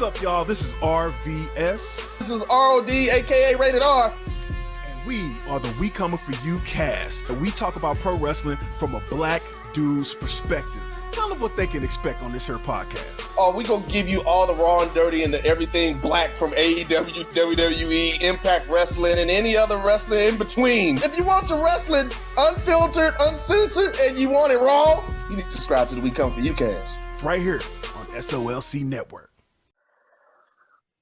What's up, y'all? This is RVS. This is ROD, aka Rated R. And we are the We Coming For You cast. And we talk about pro wrestling from a black dude's perspective. Tell them what they can expect on this here podcast. Oh, we gonna give you all the raw and dirty and everything black from AEW, WWE, Impact Wrestling, and any other wrestling in between. If you want your wrestling unfiltered, uncensored, and you want it raw, you need to subscribe to the We Come For You cast. Right here on SOLC Network.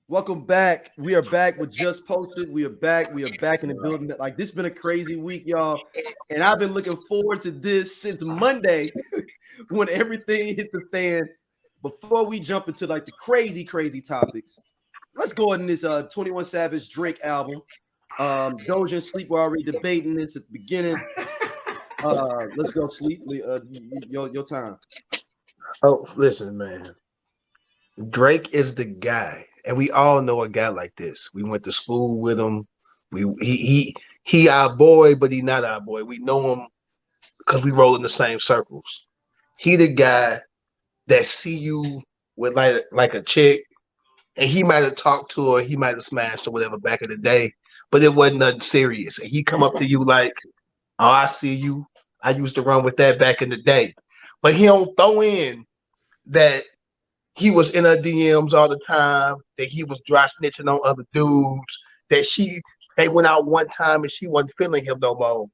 Welcome back. We are back with Just Posted. We are back. We are back in the building. Like, this has been a crazy week, y'all. And I've been looking forward to this since Monday when everything hit the fan. Before we jump into like the crazy topics, let's go in this 21 Savage Drake album. Doja and Sleep were already debating this at the beginning. Let's go, Sleep. Your time. Oh, listen, man. Drake is the guy, and we all know a guy like this. We went to school with him. He our boy, but he not our boy. We know him because we roll in the same circles. He the guy that see you with like a chick, and he might have talked to her, he might have smashed or whatever back in the day, but it wasn't nothing serious. And he come up to you like, "Oh, I see you. I used to run with that back in the day." But he don't throw in that he was in her DMs all the time, that he was dry snitching on other dudes, that they went out one time and she wasn't feeling him no more.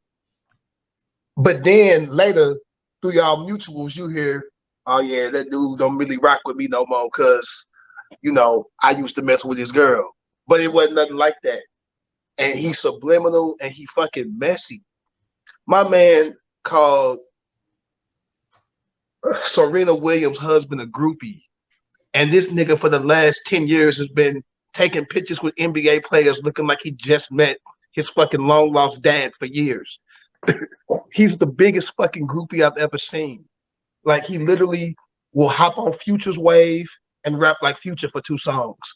But then later, through y'all mutuals, you hear, "Oh yeah, that dude don't really rock with me no more because, I used to mess with his girl." But it wasn't nothing like that. And he's subliminal and he fucking messy. My man called Serena Williams' husband a groupie. And this nigga for the last 10 years has been taking pictures with NBA players looking like he just met his fucking long lost dad for years. He's the biggest fucking groupie I've ever seen. Like, he literally will hop on Future's wave and rap like Future for 2 songs.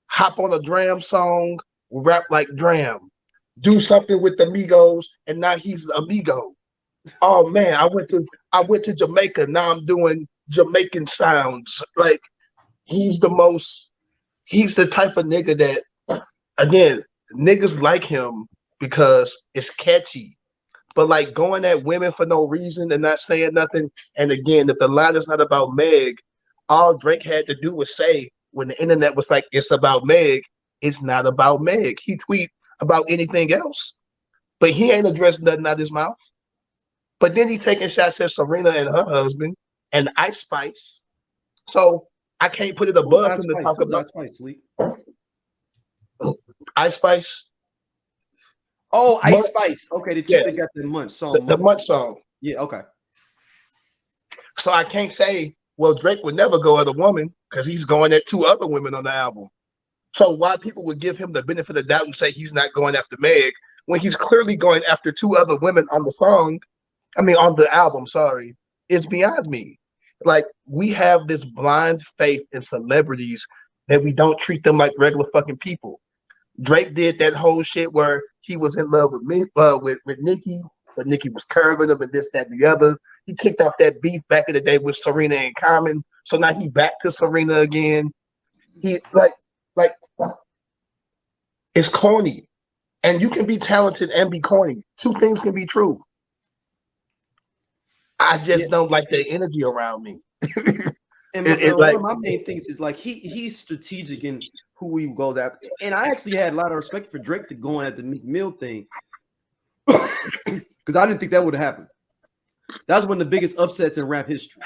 Hop on a Dram song, rap like Dram. Do something with the Migos, and now he's Amigo. Oh man, I went to Jamaica. Now I'm doing Jamaican sounds. Like, he's the type of nigga that, again, niggas like him because it's catchy. But like going at women for no reason and not saying nothing. And again, if the line is not about Meg, all Drake had to do was say, when the internet was like, "It's about Meg," it's not about Meg. He tweet about anything else, but he ain't addressed nothing out of his mouth. But then he taking shots at Serena and her husband and Ice Spice. So I can't put it above him to talk about Ice Spice, Sleep. Ice Spice. Oh, Ice Spice. Okay, the chick that got the Munch song. The Munch song. Yeah, okay. So I can't say, well, Drake would never go at a woman because he's going at 2 other women on the album. So why people would give him the benefit of the doubt and say he's not going after Meg when he's clearly going after 2 other women on the album, is beyond me. Like, we have this blind faith in celebrities that we don't treat them like regular fucking people. Drake did that whole shit where he was in love with Nicki, but Nicki was curving him and this, that, and the other. He kicked off that beef back in the day with Serena and Common. So now he back to Serena again. He like it's corny. And you can be talented and be corny. 2 things can be true. I just don't like the energy around me. And one of my main things is like he's strategic in who he goes after. And I actually had a lot of respect for Drake to going at the Meek Mill thing because I didn't think that would have happened. That's one of the biggest upsets in rap history.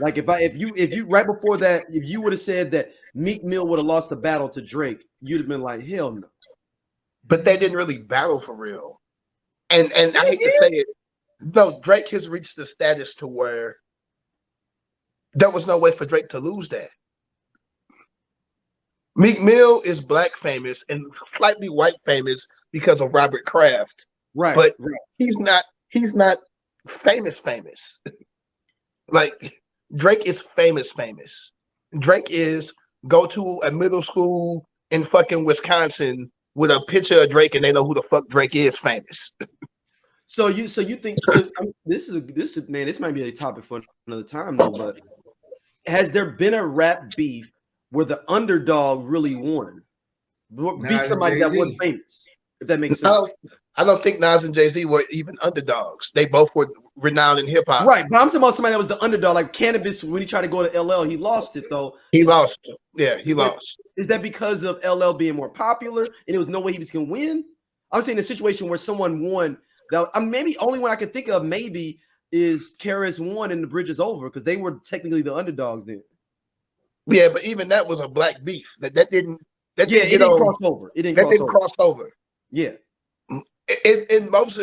Like, if you right before that, if you would have said that Meek Mill would have lost the battle to Drake, you'd have been like, hell no. But they didn't really battle for real. And I hate to say it, no, Drake has reached the status to where there was no way for Drake to lose that. Meek Mill is black famous and slightly white famous because of Robert Kraft. Right. But he's not famous. Like, Drake is famous. Drake is go to a middle school in fucking Wisconsin with a picture of Drake and they know who the fuck Drake is famous. So you think this might be a topic for another time though, but has there been a rap beef where the underdog really won. Beat somebody that was famous, if that makes sense. I don't think Nas and Jay-Z were even underdogs. They both were renowned in hip hop. Right, but I'm talking about somebody that was the underdog, like Cannabis. When he tried to go to LL, he lost it though. He lost. Yeah, he lost. Is that because of LL being more popular and there was no way he was going to win? I'm saying a situation where someone won. That maybe only one I can think of maybe is KRS One and The Bridge Is Over because they were technically the underdogs then. Yeah, but even that was a black beef. That didn't. It didn't cross over. It didn't cross over. Yeah. In most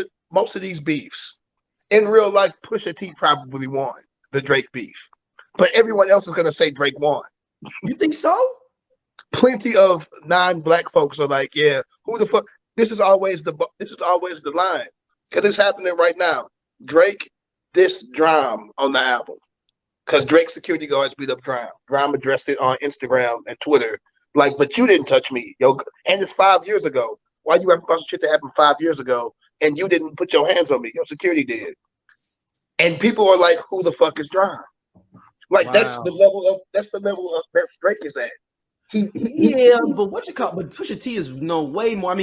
of these beefs, in real life, Pusha T probably won the Drake beef, but everyone else is gonna say Drake won. You think so? Plenty of non-black folks are like, yeah, who the fuck? This is always the line because it's happening right now. Drake dissed Drum on the album because Drake's security guards beat up Drum. Drum addressed it on Instagram and Twitter. Like, but you didn't touch me, yo. And it's 5 years ago. Why you rapping about shit that happened 5 years ago and you didn't put your hands on me? Your security did. And people are like, who the fuck is Drum? Like, wow. That's the level of that Drake is at. But Pusha T is way more. I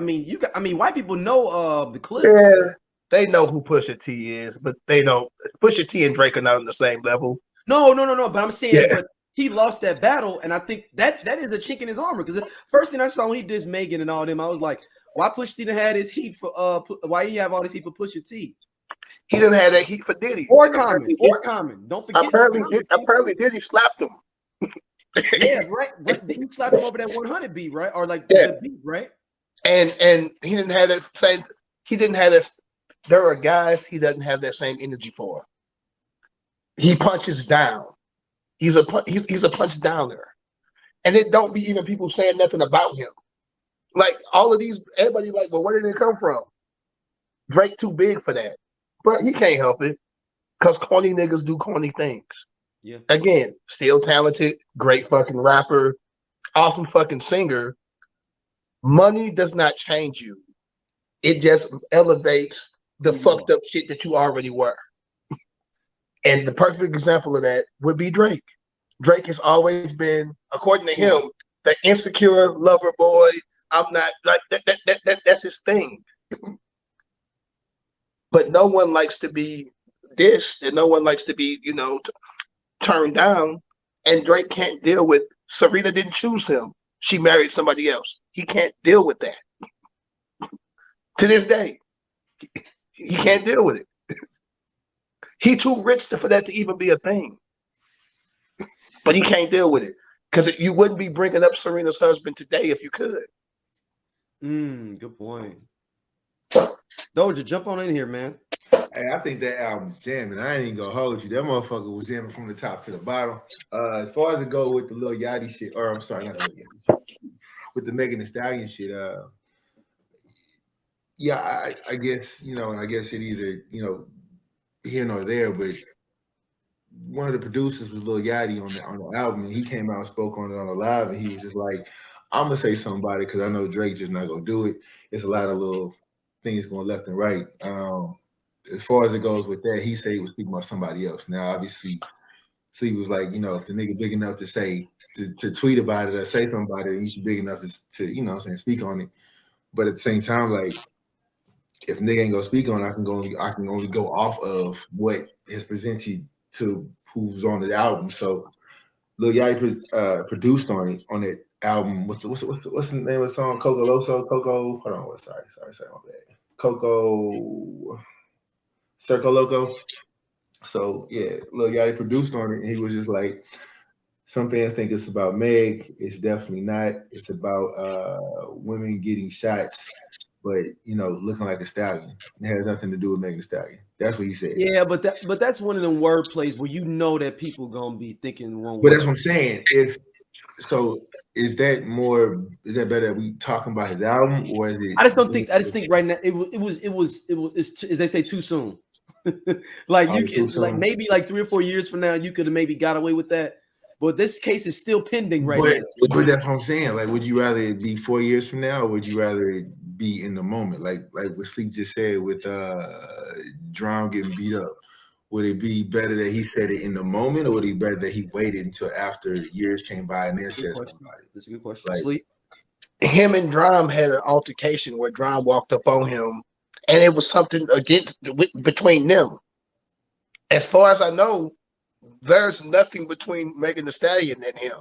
mean, white people know the clips. Yeah, they know who Pusha T is, but they know Pusha T and Drake are not on the same level. No. But I'm saying, but he lost that battle, and I think that is a chink in his armor. Because the first thing I saw when he did Megan and all them, I was like, why Pusha T didn't have his heat for why he have all this heat for Pusha T? He didn't have that heat for Diddy. Or Common. Don't forget. Apparently Diddy slapped him. Yeah, right. He slapped him over that 100 beat, right? Or like the beat, right? And he didn't have that same. He didn't have that. There are guys he doesn't have that same energy for. He punches down. He's a punch downer, and it don't be even people saying nothing about him. Like all of these, everybody like, well, where did it come from? Drake too big for that, but he can't help it because corny niggas do corny things. Yeah. Again, still talented, great fucking rapper, awesome fucking singer. Money does not change you. It just elevates the fucked up shit that you already were. And the perfect example of that would be Drake. Drake has always been, according to him, the insecure lover boy. I'm not like that. That's his thing. But no one likes to be dissed, and no one likes to be, turned down. And Drake can't deal with. Serena didn't choose him. She married somebody else. He can't deal with that. To this day, he can't deal with it. He too rich for that to even be a thing. But he can't deal with it. Because you wouldn't be bringing up Serena's husband today if you could. Good point. Doja, jump on in here, man. Hey, I think that album's jamming. I ain't even gonna hold you. That motherfucker was jamming from the top to the bottom. As far as it go with the Lil Yachty shit, or I'm sorry, not Lil Yachty shit, with the Megan Thee Stallion shit, I guess, and I guess it either, here nor there, but one of the producers was Lil Yachty on the album, and he came out and spoke on it on the live, and he was just like, I'm gonna say something about it because I know Drake's just not gonna do it. It's a lot of little things going left and right. As far as it goes with that, he said he was speaking about somebody else. Now, obviously, so he was like, if the nigga big enough to say to tweet about it or say something about it, he should be big enough to speak on it. But at the same time, like, if nigga ain't gonna speak on it, I can only go off of what is presented to who's on the album. So Lil Yachty produced on it album. What's the name of the song? Coco Loso? Coco. Hold on. Sorry, my bad. Coco Circo Loco. So yeah, Lil Yachty produced on it, and he was just like, some fans think it's about Meg. It's definitely not. It's about women getting shots, but looking like a stallion. It has nothing to do with Megan Thee Stallion. That's what he said. Yeah, but that's one of them word plays where that people gonna be thinking one way. But that's what I'm saying. Is that better that we talking about his album, or is it? I just think right now it's as they say, too soon. Like you can like maybe like 3 or 4 years from now you could have maybe got away with that, but this case is still pending now. But that's what I'm saying. Like, would you rather it be 4 years from now, or would you rather it be in the moment? Like what Sleep just said with Drum getting beat up. would it be better that he said it in the moment, or would it be better that he waited until after years came by and then said something about it? That's a good question. Like, Sleep. Him and Drum had an altercation where Drum walked up on him, and it was something between them. As far as I know, there's nothing between Megan Thee Stallion and him.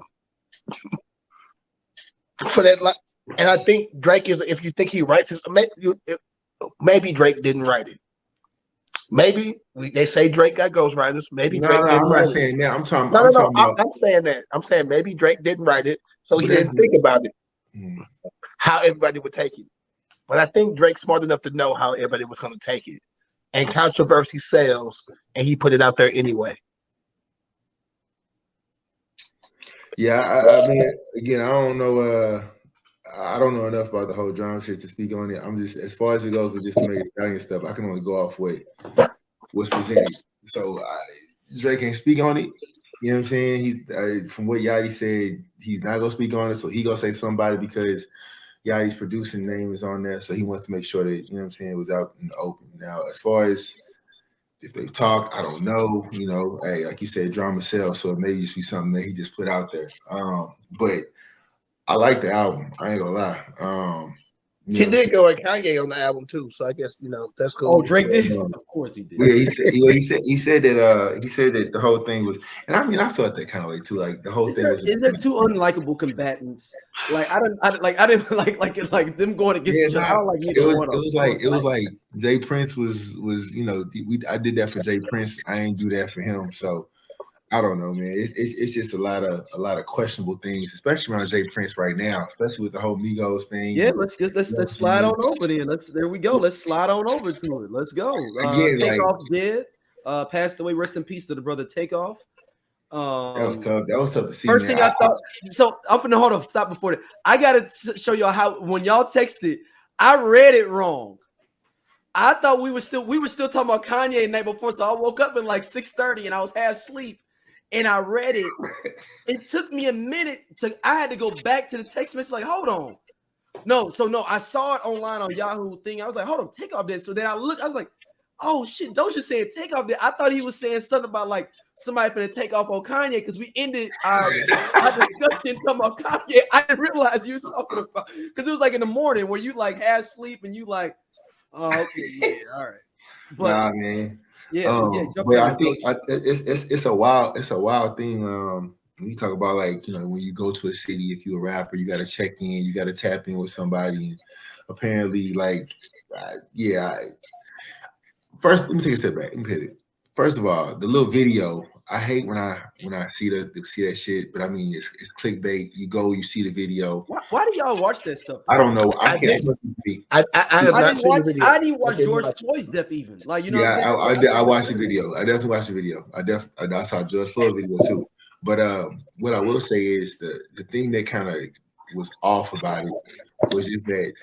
For that, and I think Drake is. If you think he writes it, maybe Drake didn't write it. Maybe they say Drake got ghostwriters. Maybe no, Drake no, didn't I'm write not it. saying that. I'm talking. No, I'm no, talking no. about. I'm saying that. I'm saying maybe Drake didn't write it, so he But didn't think about it. Hmm. How everybody would take it. But I think Drake's smart enough to know how everybody was going to take it. And controversy sells, and he put it out there anyway. Yeah, I mean, again, I don't know. I don't know enough about the whole drama shit to speak on it. I'm just, as far as it goes with just the Megan Thee Stallion stuff, I can only go off what was presented. So Drake can't speak on it. You know what I'm saying? He's from what Yachty said, he's not gonna speak on it. So he gonna say somebody because Yachty's producing name is on there. So he wants to make sure that, you know what I'm saying, it was out in the open. Now, as far as if they talk, I don't know. You know, hey, like you said, drama sells, so it may just be something that he just put out there. But I like the album. I ain't gonna lie. He did go at Kanye on the album too, so I guess that's cool. Oh, Drake did. Of course he did. Yeah, he said that the whole thing was, and I mean I felt that kind of way too. Like the whole thing was. Is there two unlikable combatants? Like I didn't like them going against each other. I don't like neither one of them. It was like Jay Prince was I did that for Jay Prince. I ain't do that for him. So I don't know, man. It's just a lot of questionable things, especially around Jay Prince right now, especially with the whole Migos thing. Yeah, let's slide on over then. There we go. Let's slide on over to it. Let's go. Again, Takeoff dead. Passed away. Rest in peace to the brother Takeoff. That was tough. That was tough to see. First man. thing I thought. So I'm finna hold up. Stop before that. I gotta show y'all how when y'all texted, I read it wrong. I thought we were still talking about Kanye the night before. So I woke up at like 6:30 and I was half asleep. And I read it. It took me a minute I had to go back to the text message. Like, hold on. No, I saw it online on Yahoo thing. I was like, hold on, Takeoff did. So then I looked, I was like, oh shit, Doja said Takeoff did. I thought he was saying something about like somebody finna take off on Kanye because we ended our discussion talking about Kanye. I didn't realize you were talking about because it was like in the morning where you like half sleep and you like, oh, okay, yeah, all right. But nah, man. Yeah, but I think it's a wild thing. When you talk about like when you go to a city, if you're a rapper, you got to check in, you got to tap in with somebody. And apparently, like, first let me take a step back. Let me hit it. First of all, the little video. I hate when I see that shit, but I mean it's clickbait. You go, you see the video. Why do y'all watch that stuff? I don't know. I can't. I didn't watch George Floyd's death even. Like I watched the video. I definitely watched the video. I saw George Floyd video too. But what I will say is the thing that kind of was off about it was just that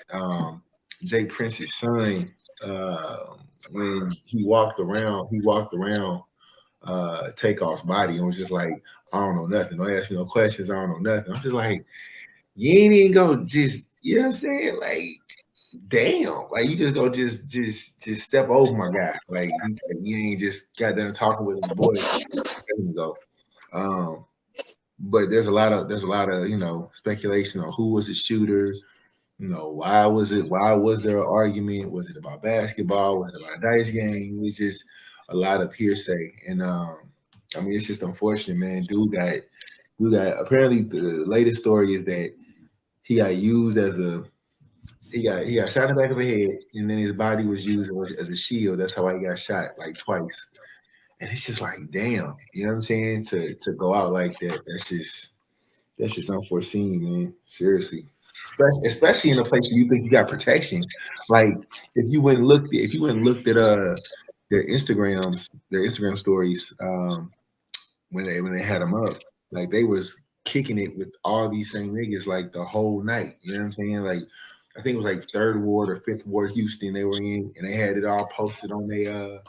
Jay Prince's son when he walked around Takeoff's body and was just like, I don't know nothing. Don't ask me no questions. I don't know nothing. I'm just like, you ain't even go just, you know what I'm saying? Like, damn. Like you just go just step over my guy. Like you ain't just got done talking with his boy. Go. But there's a lot of speculation on who was the shooter. Why was there an argument? Was it about basketball? Was it about a dice game? It was just a lot of hearsay, and I mean it's just unfortunate, man. Dude got apparently the latest story is that he got used he got shot in the back of the head, and then his body was used as a shield. That's how he got shot like twice, and it's just like damn, you know what I'm saying? To go out like that, that's just unforeseen, man. Seriously. Especially in a place where you think you got protection. Like if you went and looked at their Instagram stories when they had them up, like they was kicking it with all these same niggas like the whole night. You know what I'm saying? Like I think it was like 3rd Ward or 5th Ward Houston they were in, and they had it all posted on their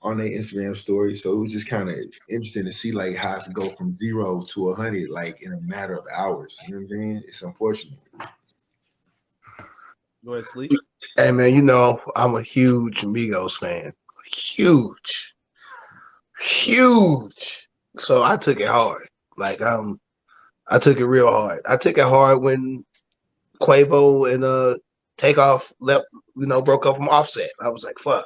Instagram story. So it was just kind of interesting to see like how it could go from 0 to 100 like in a matter of hours. You know what I'm saying? It's unfortunate. Go ahead, Sleep. Hey man, I'm a huge Migos fan. Huge. huge. So I took it hard. Like I took it real hard. I took it hard when Quavo and Takeoff left, broke up from Offset. I was like, fuck.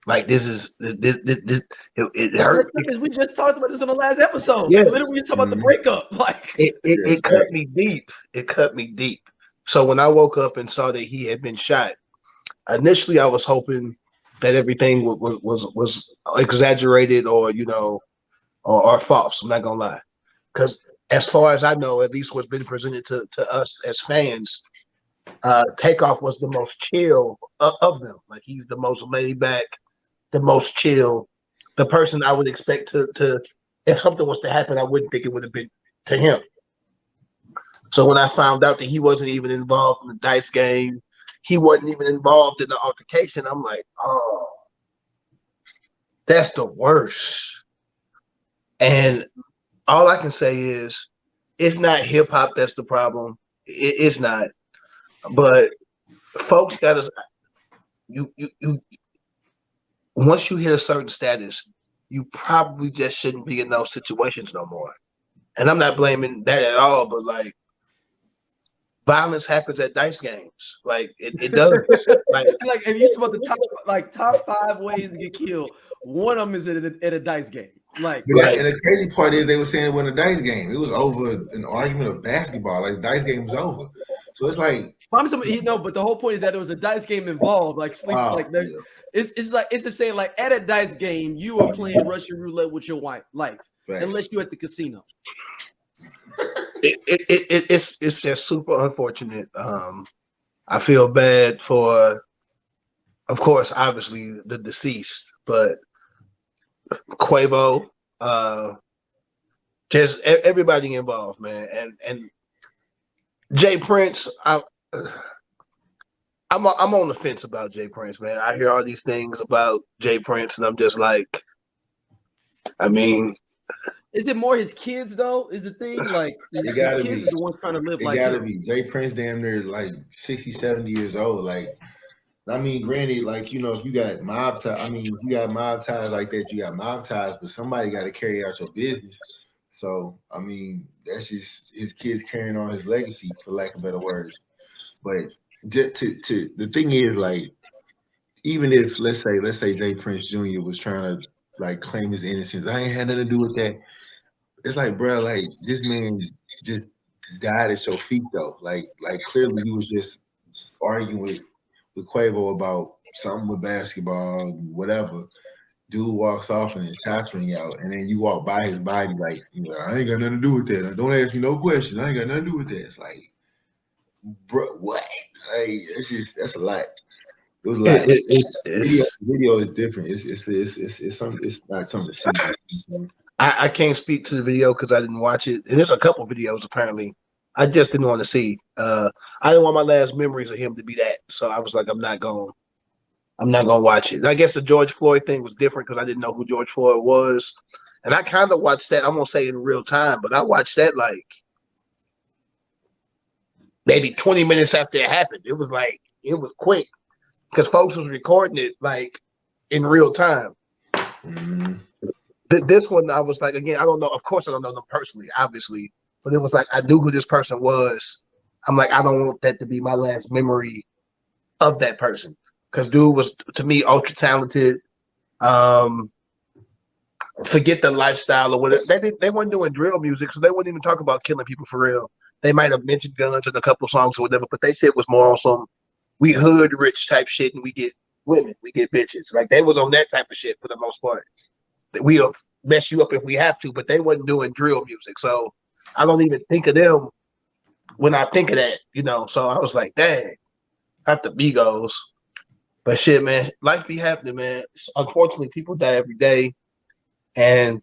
Like this it hurt. Because we just talked about this on the last episode. Yeah. Literally, we talked about the breakup. Like it cut me deep. It cut me deep. So when I woke up and saw that he had been shot, initially I was hoping that everything was exaggerated or or false. I'm not gonna lie, because as far as I know, at least what's been presented to us as fans, Takeoff was the most chill of them. Like he's the most laid back, the most chill, the person I would expect to if something was to happen, I wouldn't think it would have been to him. So when I found out that he wasn't even involved in the dice game, he wasn't even involved in the altercation, I'm like, oh, that's the worst. And all I can say is it's not hip hop that's the problem. It's not. But folks gotta you once you hit a certain status, you probably just shouldn't be in those situations no more. And I'm not blaming that at all, but like violence happens at dice games. Like it does. like if you talk about the top 5 ways to get killed, one of them is at a dice game. Like, and the crazy part is they were saying it wasn't a dice game. It was over an argument of basketball. Like the dice game was over. So it's like but the whole point is that there was a dice game involved. Like sleep, it's the same. Like at a dice game, you are playing Russian roulette with your wife, unless you're at the casino. It's just super unfortunate. I feel bad for, of course, obviously the deceased, but Quavo, just everybody involved, man, and Jay Prince. I'm on the fence about Jay Prince, man. I hear all these things about Jay Prince, and I'm just like, I mean. Is it more his kids though? Is the thing like it gotta his kids be are the ones trying to live like gotta him. be Jay Prince damn near like 60, 70 years old. Like, I mean, granted, like if you got mob ties, you got mob ties like that, you got mob ties, but somebody got to carry out your business. So I mean, that's just his kids carrying on his legacy, for lack of better words. But the thing is, like, even if let's say Jay Prince Jr. was trying to like claim his innocence, I ain't had nothing to do with that. It's like, bro, like this man just died at your feet, though. Like clearly he was just arguing with Quavo about something with basketball, whatever. Dude walks off and his shots ring out, and then you walk by his body like, I ain't got nothing to do with that. Don't ask me no questions. I ain't got nothing to do with that. It's like, bro, what? Like, that's a lot. It was like video is different. It's something. It's not something to see. I can't speak to the video because I didn't watch it. And there's a couple videos apparently. I just didn't want to see. I didn't want my last memories of him to be that. So I was like, I'm not gonna watch it. I guess the George Floyd thing was different because I didn't know who George Floyd was. And I kind of watched that, I'm gonna say in real time, but I watched that like maybe 20 minutes after it happened. It was quick because folks was recording it like in real time. Mm-hmm. This one, I was like, again, I don't know. Of course, I don't know them personally, obviously, but it was like I knew who this person was. I'm like, I don't want that to be my last memory of that person because dude was, to me, ultra talented. Forget the lifestyle or whatever. They weren't doing drill music, so they wouldn't even talk about killing people for real. They might have mentioned guns in a couple songs or whatever, but they shit was more on some we hood rich type shit, and we get women, we get bitches. Like they was on that type of shit for the most part. We'll mess you up if we have to, but they wasn't doing drill music. So I don't even think of them when I think of that, So I was like, dang, not the Migos. But shit, man, life be happening, man. Unfortunately, people die every day. And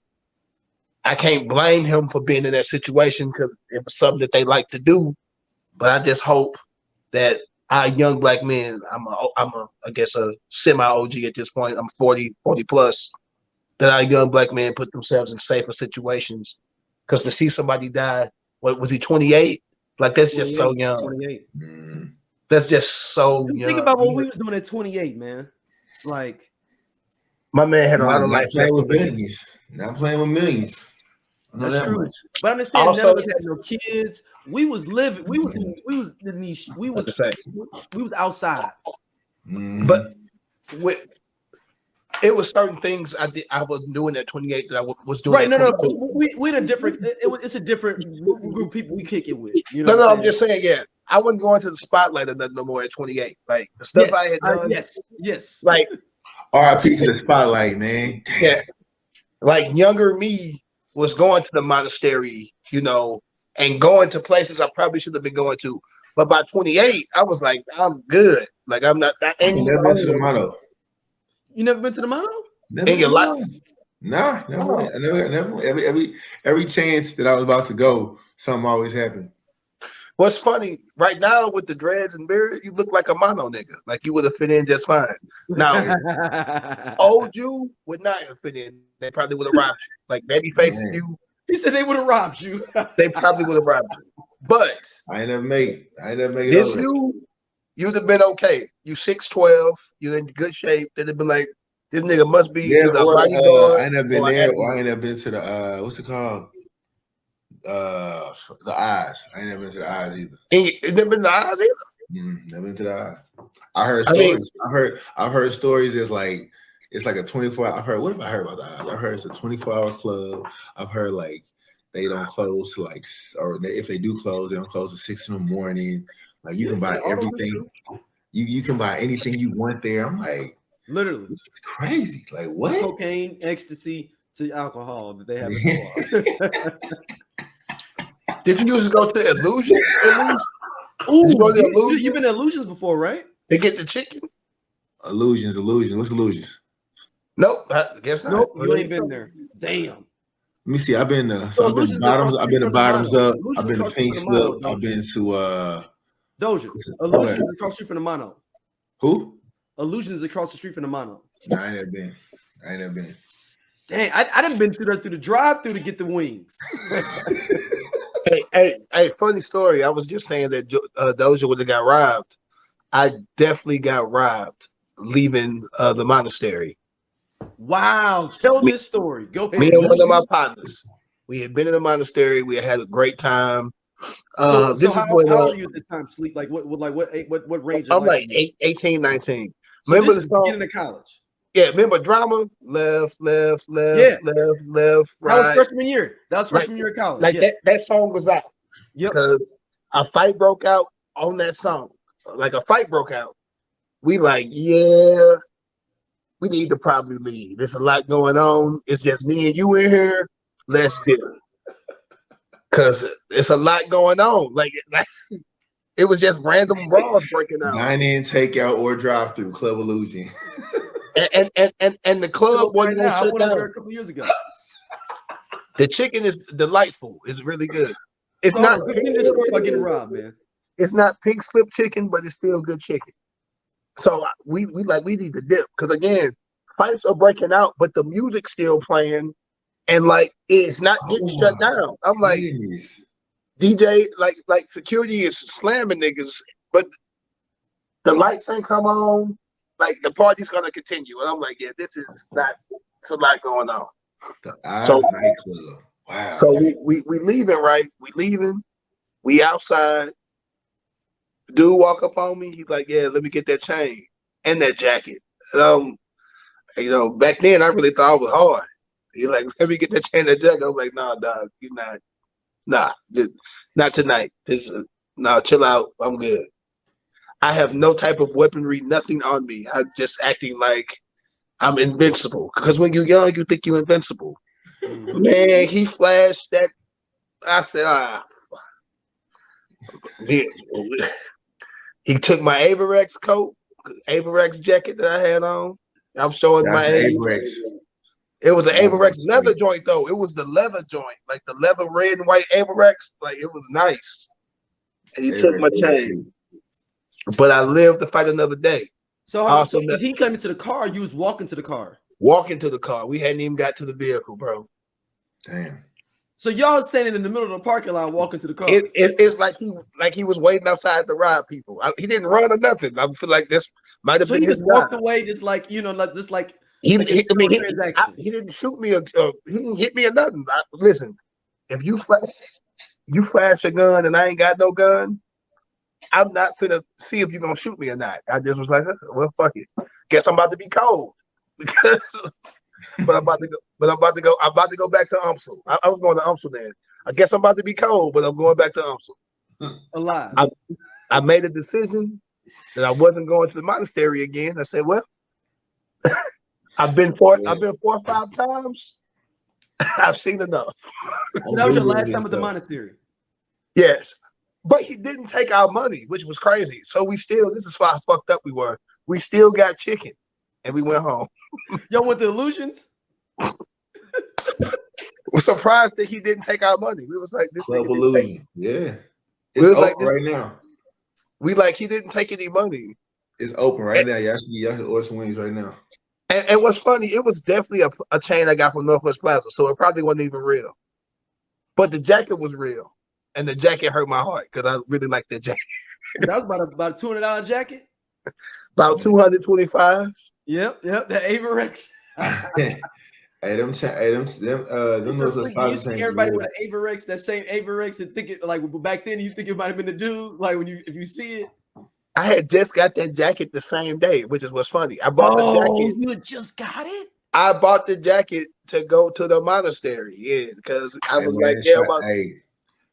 I can't blame him for being in that situation because it was something that they like to do. But I just hope that our young black men, I guess a semi OG at this point. I'm 40 plus. That our young black men put themselves in safer situations. Because to see somebody die, what was he, 28? Like that's just so young. 28. That's just so young. Think about what we was doing at 28, man. Like My man had a lot of Not life. playing with millions. Not playing with millions. I know That's that true. much. But I'm just saying, Also- none of us had no kids. We was living. We was in these. We was outside. Mhm. But with it was certain things I did. I was doing at 28 that I was doing. Right? at No. 22. We're a different. It's a different group of people we kick it with. You No, know. what I'm just saying. Yeah, I wasn't going to the spotlight or nothing no more at 28. Like the stuff I had done. Yes. Like R.I.P. to the spotlight, man. yeah, like younger me was going to the monastery, you know, and going to places I probably should have been going to. But by 28, I was like, I'm good. Like I'm not. I ain't never been to the motto. You never been to the Mono? Never In your been to life? the Mono. Nah, never. Went. I never. Every chance that I was about to go, something always happened. What's funny right now with the dreads and beard, you look like a mono nigga. Like you would have fit in just fine. Now, old you would not have fit in. They probably would have robbed you. Like baby facing you, He said they would have robbed you. they probably would have robbed you. But I ain't never made it. this over. you'd have been okay. You 6'12", you're in good shape. They'd have been like, this nigga must be Yeah, either a or bodyguard I ain't never been or an there. athlete. Or I ain't never been to the what's it called? The eyes. I ain't never been to the eyes either. And you never been to the eyes either. Never been to the eyes. I heard I mean- stories. I've heard stories. It's like a 24. I've heard. What have I heard about the eyes? I've heard it's a 24-hour club. I've heard like they don't close to like, or if they do close, they don't close at 6 in the morning. Like you can buy everything. You can buy anything you want there. I'm like, Literally. it's crazy. Like what? Cocaine, ecstasy to alcohol that they have in Did you used to go to Illusions at least? Ooh, Did you go to Illusions? you've been to Illusions before, right? To get the chicken? Illusions. What's illusions? Nope, I guess not. Nope, you ain't been there. Damn. Let me see. I've been to. So I've been Illusions to bottoms. across I've been to from the bottoms Mono. up. Illusions I've been to across pink from the Mono, slip. I've been to Doja. Okay. Illusions is across the street from the Mono. who? Illusions is across the street from the Mono. Nah, I ain't never been. Dang, I done been through the drive-through to get the wings. Hey, funny story. I was just saying that Doja would have got robbed. I definitely got robbed leaving the monastery. Wow, tell this story. Go ahead. Me and one of my partners. We had been in the monastery. We had a great time. So This how is when old are you at this time? Sleep like what range? I'm of like life? 18, 19. So Remember this the is song? beginning of college. Yeah, remember drama? Left, Yeah. left, That was right. freshman year. That was Right. freshman year of college. Like Yeah. that song was out. Yep. Because a fight broke out on that song. Like a fight broke out. We like, yeah, we need to probably leave. There's a lot going on. It's just me and you in here. Let's do it. Because it's a lot going on. Like it was just random brawls breaking out. Dine-in, takeout, or drive-through. Club Illusion. And the club Right wasn't now, gonna I shut went over there down. a couple years ago. The chicken is delightful. It's really good. It's So, not give me the story about getting robbed, man. it's not pink slip chicken, but it's still good chicken. So we need to dip because again, fights are breaking out, but the music's still playing, and like it's not getting shut down. I'm like Jeez. DJ, like security is slamming niggas, but the lights ain't come on. Like the party's gonna continue, and I'm like, yeah, this is not. It's a lot going on. The Eyes So- nightclub. Wow. So we leaving, right? We leaving. We outside. Dude walk up on me. He's like, "Yeah, let me get that chain and that jacket." Back then I really thought I was hard. He's like, "Let me get that chain and that jacket." I was like, "Nah, dog, you're not. Not tonight. No, chill out. I'm good. I have no type of weaponry, nothing on me. I'm just acting like I'm invincible. Because when you're young, you think you're invincible." Man, he flashed that. I said, He took my Averex coat, Averex jacket that I had on. I'm showing Shout my out to age. Averex. It was an Averex, Averex leather sweet. joint though. It was the leather joint, like the leather red and white Averex. Like it was nice. And he took my Averex. chain. But I lived to fight another day. So, Awesome. so he came into the car. You was walking to the car. Walking to the car. We hadn't even got to the vehicle, bro. Damn. So y'all standing in the middle of the parking lot, walking to the car. It's like he was waiting outside to rob people. He didn't run or nothing. I feel like this might have So been he his just walked job. away, just like He transaction. he didn't shoot me. He didn't hit me or nothing. Listen, if you flash a gun and I ain't got no gun, I'm not finna see if you're gonna shoot me or not. I just was like, well, fuck it. Guess I'm about to be cold. Because I'm about to go back to UMSL. I was going to UMSL then. I guess I'm about to be cold, but I'm going back to UMSL. Alive. I made a decision that I wasn't going to the monastery again. I said, well, I've been 4 or 5 times. I've seen enough. So that was your last time at the monastery. Yes. But he didn't take our money, which was crazy. So this is how fucked up we were. We still got chicken and we went home. Y'all went to Illusions? We're surprised that he didn't take our money. We was like, this Club nigga Illusion. Yeah. It's was open like this- right now. he didn't take any money. It's open right now. Y'all should order some wings right now. And what's funny, it was definitely a chain I got from Northwest Plaza, so it probably wasn't even real. But the jacket was real. And the jacket hurt my heart because I really liked that jacket. That was about a $200 jacket. About 225. Yep. That Averex. Them those are You see everybody with an Averex, that same Averex, and think it like back then. You think it might have been the dude. Like if you see it. I had just got that jacket the same day, which is what's funny. I bought the jacket. You had just got it? I bought the jacket to go to the monastery. Yeah, because I was like, yeah,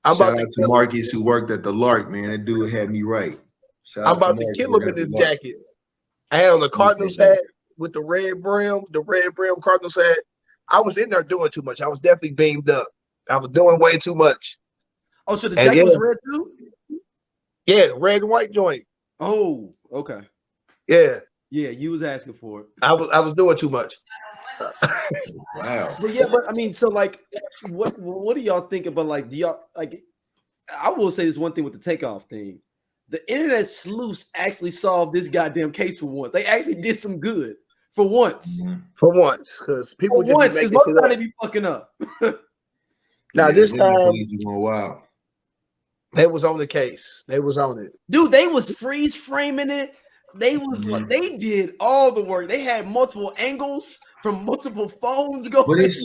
I'm shout about out to Marcus who worked at the Lark, man. That dude had me right. I'm about to kill him in this jacket. I had on the Cardinals hat with the red brim Cardinals hat. I was in there doing too much. I was definitely beamed up. I was doing way too much. Oh, so the jacket was red too? Yeah, red and white joint. Oh, okay. Yeah. Yeah, you was asking for it. I was doing too much. Wow. But I mean, so like, what do y'all think about like? Do y'all like? I will say this one thing with the takeoff thing. The internet sleuths actually solved this goddamn case for once. They actually did some good for once. Mm-hmm. For once, because people because most of the time they be fucking up. Now this time, wow. they was on the case. They was on it, dude. They was freeze framing it. They was like, they did all the work. They had multiple angles from multiple phones going. But it's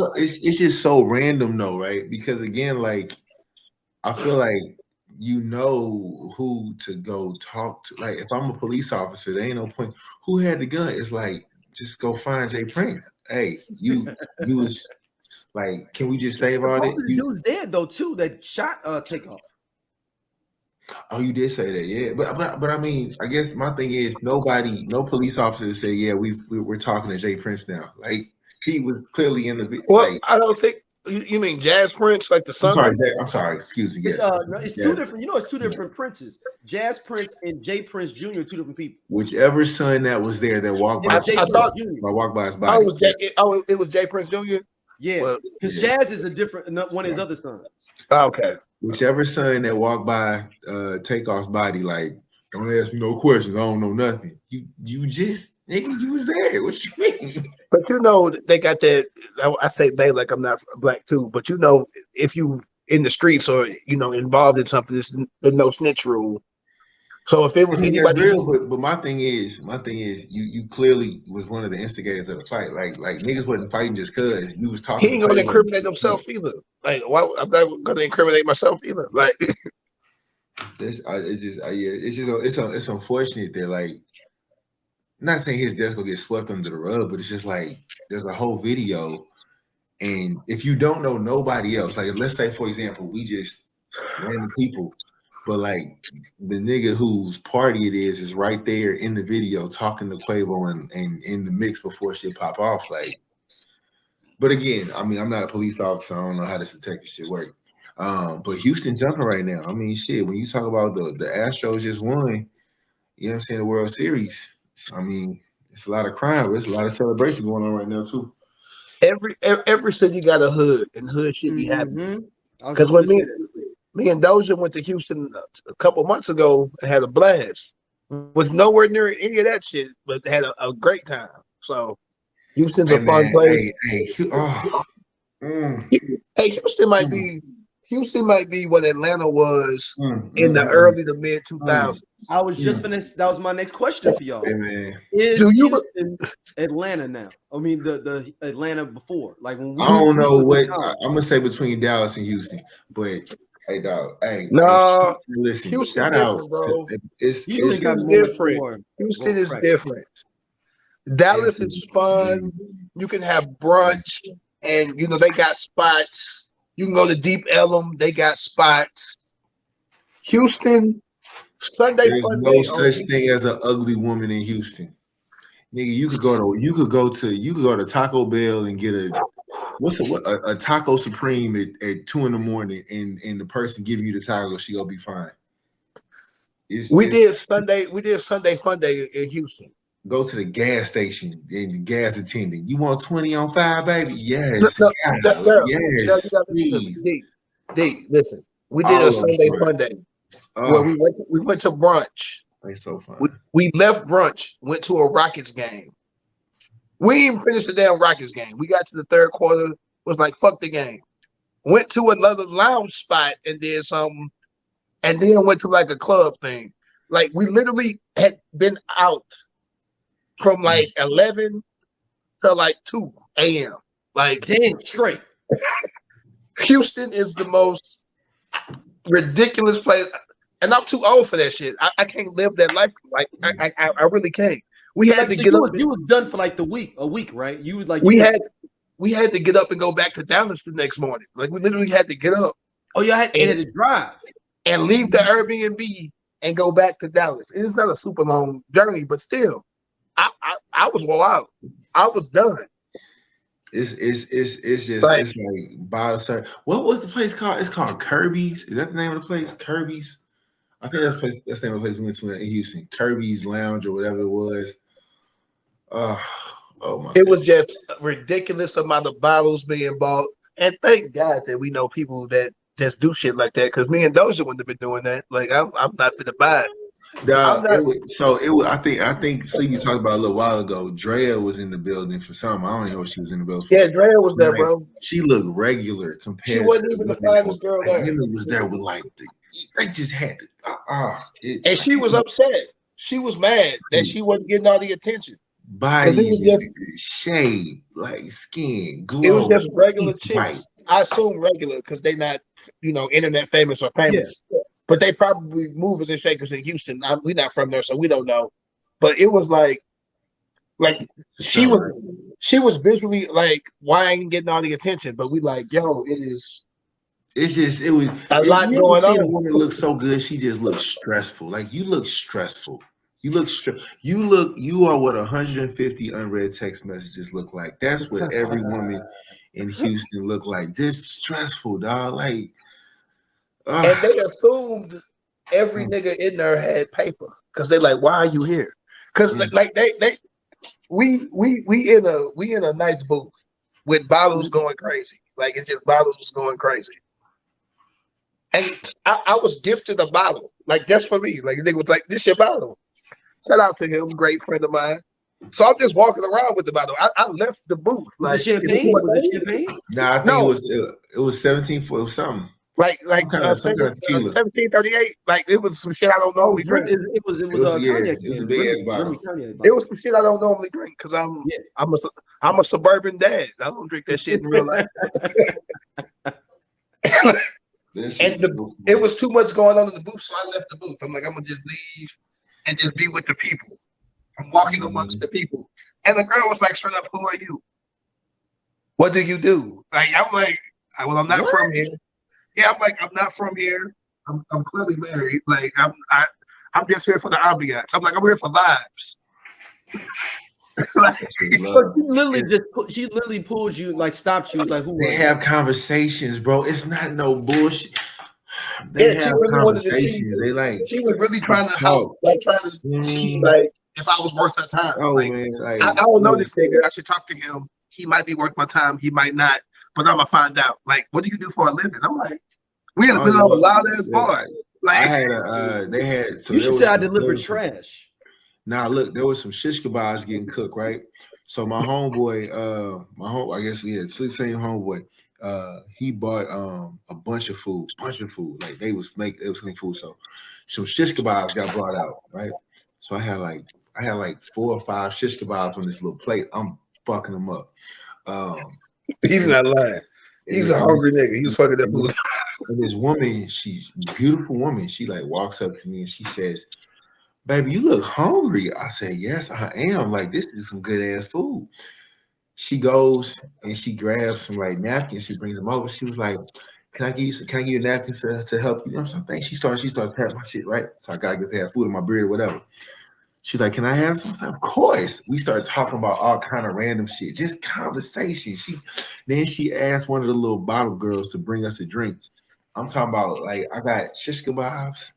just so random though, right? Because again, like I feel like you know who to go talk to. Like if I'm a police officer, there ain't no point. Who had the gun? It's like just go find Jay Prince. Hey, you was like, can we just save all that? The dude's dead though too. That shot Takeoff. Oh, you did say that, yeah. But I mean, I guess my thing is no police officer say, yeah, we're talking to Jay Prince now. Like he was clearly in the video. Well, like, I don't think you mean Jazz Prince, like the son. I'm sorry. Excuse me. Yes, it's two different. You know, it's two different Princes. Jazz Prince and Jay Prince Jr. Two different people. Whichever son that was there that walked by, I walked by his body. It was Jay Prince Jr. Yeah, because Jazz is a different one of his other sons. Okay. Whichever son that walked by Takeoff's body, like, don't ask me no questions. I don't know nothing. You just, nigga, you was there. What you mean? But you know, they got that. I say they like I'm not black too, but you know, if you in the streets or you know involved in something, there's no snitch rule. So if it was anybody, real, but my thing is, you clearly was one of the instigators of the fight. Like niggas wasn't fighting just cause you was talking. He ain't gonna incriminate himself either. Like, why? I'm not gonna incriminate myself either. Like, it's unfortunate that like, not saying his death will get swept under the rug, but it's just like there's a whole video, and if you don't know nobody else, like let's say for example, we just random people. But like the nigga whose party it is right there in the video talking to Quavo and in the mix before shit pop off. Like, but again, I mean, I'm not a police officer. I don't know how this detective shit work. But Houston jumping right now. I mean, shit. When you talk about the Astros just won, you know what I'm saying, the World Series. I mean, it's a lot of crime, but there's a lot of celebration going on right now too. Every city got a hood, and hood should be happening. Because when me and Doja went to Houston a couple months ago and had a blast. Was nowhere near any of that shit, but had a great time. So Houston's a fun place. Hey, Houston might be Houston might be what Atlanta was in the early to mid 2000s. I was just finished. That was my next question for y'all. Hey, man. Is Houston Atlanta now? I mean, the Atlanta before. Like when we, I don't know what I'm gonna say between Dallas and Houston, but hey, dog. Hey, no, listen. Houston Shout out, bro. It's different. Houston is different. Dallas is fun. You can have brunch, and you know they got spots. You can go to Deep Ellum. They got spots. Houston Sunday. There's no such thing as an ugly woman in Houston. Nigga, you could go to Taco Bell and get a taco supreme at 2 a.m. and the person giving you the taco, she gonna be fine. We did Sunday Fun Day in Houston. Go to the gas station and the gas attendant. You want 20 on 5, baby? Yes. Yes. Please. D, listen. We did a Sunday Fun Day where we went to brunch. It's so fun. We left brunch, went to a Rockets game. We didn't even finish the damn Rockets game. We got to the third quarter, was like, fuck the game. Went to another lounge spot and did something, and then went to like a club thing. Like, we literally had been out from like 11 to like 2 a.m. Like, damn straight. Houston is the most ridiculous place. And I'm too old for that shit. I can't live that life. Like I really can't. We had to get up. You was done for like a week, right? You was like we had to get up and go back to Dallas the next morning. Like we literally had to get up. Oh, y'all had to drive and leave the Airbnb and go back to Dallas. It's not a super long journey, but still, I was wore out. I was done. It's just like bottle service. What was the place called? It's called Kirby's. Is that the name of the place? Kirby's. I think that's the name of the place we went to in Houston. Kirby's Lounge or whatever it was. Oh my! It was just a ridiculous amount of bottles being bought, and thank God that we know people that just do shit like that. Because me and Doja wouldn't have been doing that. Like I'm not finna buy it. I think Sleepy talked about a little while ago. Drea was in the building for something. I don't even know if she was in the building. Yeah, Drea was there, bro. She looked regular compared. She wasn't even the finest girl there. Women was there with like they just had to. And she was upset. She was mad that she wasn't getting all the attention. Body shade, like skin, glow. It was just regular chicks. Right. I assume regular because they not, internet famous or famous. Yeah. But they probably movers and shakers in Houston. We're not from there, so we don't know. But it was like she was visually like, why I ain't getting all the attention? But we like, yo, it was a lot going on. A woman look so good, she just looks stressful. Like you look stressful. You are what 150 unread text messages look like. That's what every woman in Houston look like. Just stressful, dog. Like. And they assumed every nigga in there had paper because they like, why are you here? Because like we in a nice booth with bottles going crazy. Like it's just bottles going crazy. And I was gifted a bottle, like just for me. Like they was like, this your bottle. Shout out to him, great friend of mine. So I'm just walking around with the bottle. I left the booth. Like was it champagne? Nah, I think it was 17 for something. Like 1738. Like it was some shit I don't normally drink. It was a big ass bottle. It was some shit I don't normally drink because I'm a suburban dad. I don't drink that shit in real life. It was too much going on in the booth, so I left the booth. I'm like, I'm gonna just leave and just be with the people. I'm walking amongst the people, and the girl was like, "Straight up, who are you? What do you do?" Like I'm like, "Well, I'm not from here." Yeah, I'm like, I'm not from here. I'm clearly married. Like I'm just here for the ambiance. I'm like, I'm here for vibes. She literally pulled you, like stopped you, like who? They have conversations, bro. It's not no bullshit. They have conversations. She was really trying to help, like trying to see like if I was worth her time. Oh like, man, like, I don't know this nigga. I should talk to him. He might be worth my time. He might not. But I'm gonna find out. Like, what do you do for a living? I'm like, we in the middle of a loud ass bar. Like, I had they had. So you should say I delivered trash. Now look, there was some shish kebabs getting cooked, right? So my homeboy, I guess we had same homeboy. he bought a bunch of food. Like they was cooking food. So some shish kebabs got brought out, right? So I had like 4 or 5 shish kebabs on this little plate. I'm fucking them up. He's not lying. He's a hungry nigga. He was fucking that food. And this woman, she's a beautiful woman. She like walks up to me and she says, "Baby, you look hungry." I say, "Yes, I am. Like, this is some good ass food." She goes and she grabs some like napkins. She brings them over. She was like, "Can I give you a napkin to help you?" You know what I'm saying? She starts patting my shit, right? So I gotta have food in my beard or whatever. She's like, "Can I have some?" I said, "Of course." We started talking about all kind of random shit, just conversation. Then she asked one of the little bottle girls to bring us a drink. I'm talking about like I got shish kebabs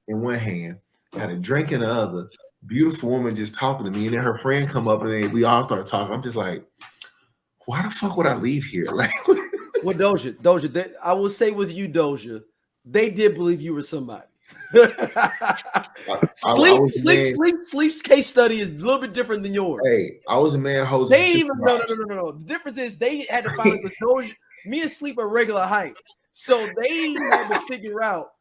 in one hand, had a drink in the other. Beautiful woman just talking to me, and then her friend come up and then we all start talking. I'm just like, why the fuck would I leave here? Like, Well, Doja, I will say with you, Doja, they did believe you were somebody. Sleep's case study is a little bit different than yours. Hey, I was a man holding. They even no. The difference is they had to find the Doja. Me and Sleep are regular height, so they had to figure out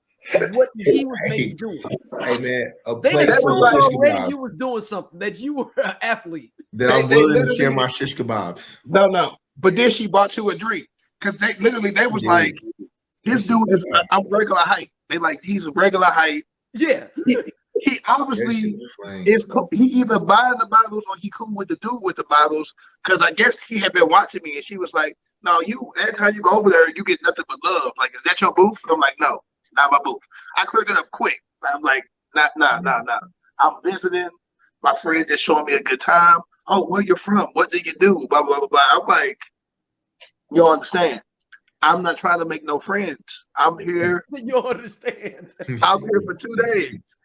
what he was maybe doing. Hey man, they assumed already you were doing something, that you were an athlete. That I'm willing to share my shish kebabs. No. But then she bought you a drink because they was like, this dude is I'm regular height. They like he's a regular height. Yeah. He obviously is. He either buys the bottles or he cool with the dude with the bottles. Because I guess he had been watching me and she was like, "No, every time you go over there, you get nothing but love. Like, is that your booth?" I'm like, "No, not my booth." I cleared it up quick. I'm like, nah. I'm visiting. My friend just showing me a good time. Oh, where you from? What did you do? Blah blah blah blah. I'm like, you understand? I'm not trying to make no friends. I'm here. You understand? I'm here for 2 days.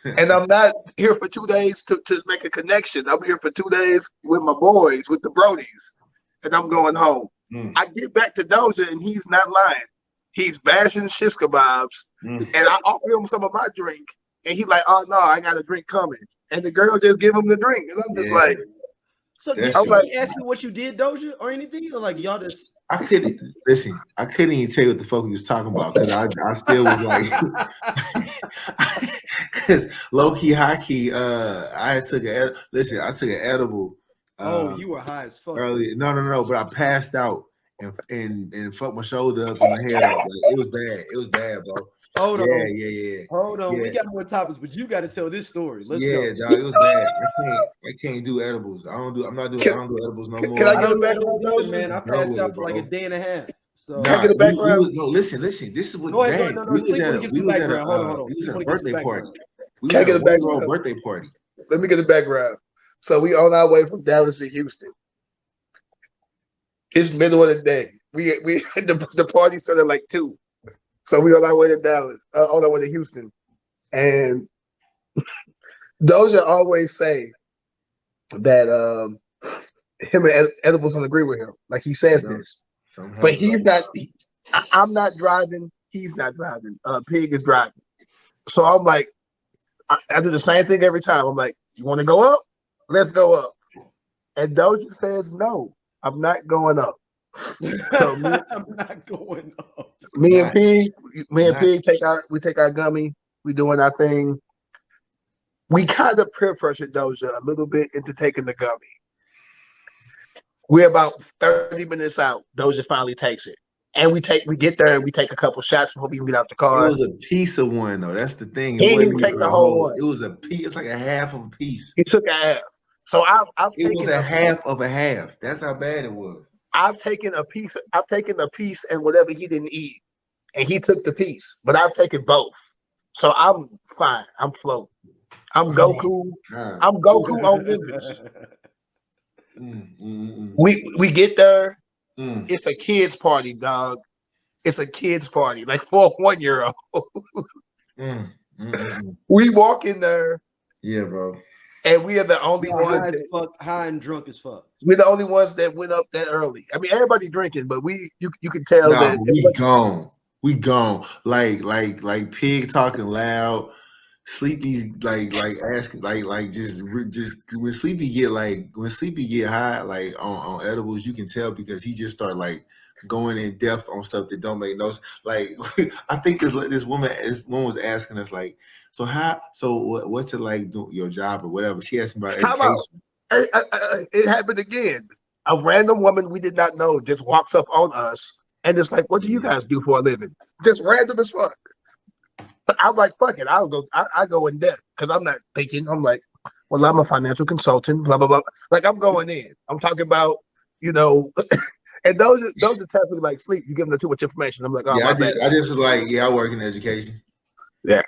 And I'm not here for 2 days to make a connection. I'm here for 2 days with my boys, with the Brodies. And I'm going home. I get back to Doja and he's not lying. He's bashing shish kebabs. And I offer him some of my drink. And he's like, "Oh no, I got a drink coming." And the girl just give him the drink. And I'm just like, so did she ask you what you did, Doja, or anything? Or like y'all just I couldn't even tell you what the fuck he was talking about because I still was like, because low key, high key, I took an edible. You were high as fuck earlier. No, but I passed out and fucked my shoulder up and my head up. Like, it was bad, bro. Hold on. Yeah. Hold on. Yeah. We got more topics, but you got to tell this story. Let's go. Dog, it was bad. I can't do edibles. I don't do edibles no more. Can I get a background, man? I passed out for like a day and a half. So can I get a background? Listen. This is what bad. We was at a birthday party. We Can I get a background? Birthday party. Let me get the background. So we on our way from Dallas to Houston. It's middle of the day. We the party started like 2. So we on our way to Dallas, on our way to Houston. And Doja always say that him and Edibles don't agree with him. Like he says this. But he's not, I'm not driving, he's not driving. Pig is driving. So I'm like, I do the same thing every time. I'm like, "You want to go up? Let's go up." And Doja says, "No, I'm not going up." So I'm not going up. Me and Pig take our gummy. We doing our thing. We kind of peer pressured Doja a little bit into taking the gummy. We're about 30 minutes out. Doja finally takes it. And we get there and we take a couple shots before we even get out the car. It was a piece of one though. That's the thing. He didn't take the whole one. It was a piece. It's like a half of a piece. He took a half. So it was a half of a half. That's how bad it was. I've taken a piece and whatever he didn't eat. And he took the piece. But I've taken both. So I'm fine. I'm floating. I'm Goku. I'm Goku on Olympus. We get there. It's a kids party, dog. It's a kids party, like for a 1-year-old. We walk in there. Yeah, bro. And we are the only ones high and drunk as fuck. We're the only ones that went up that early. I mean, everybody drinking, but you can tell that we gone. Like Pig talking loud. Sleepy's like asking just when Sleepy get high like on edibles, you can tell because he just start like going in depth on stuff that don't make no sense. Like I think this woman was asking us like, what's it like doing your job or whatever? She asked me about Time education. out. It happened again. A random woman we did not know just walks up on us and it's like, "What do you guys do for a living?" Just random as fuck. But I'm like, "Fuck it, I'll go. I go in depth because I'm not thinking. I'm like, well, I'm a financial consultant. Blah blah blah. Like I'm going in. I'm talking about, you know." And those are times we like sleep. You give them too much information. I'm like, oh, yeah, I just was like, yeah, I work in education. Yeah.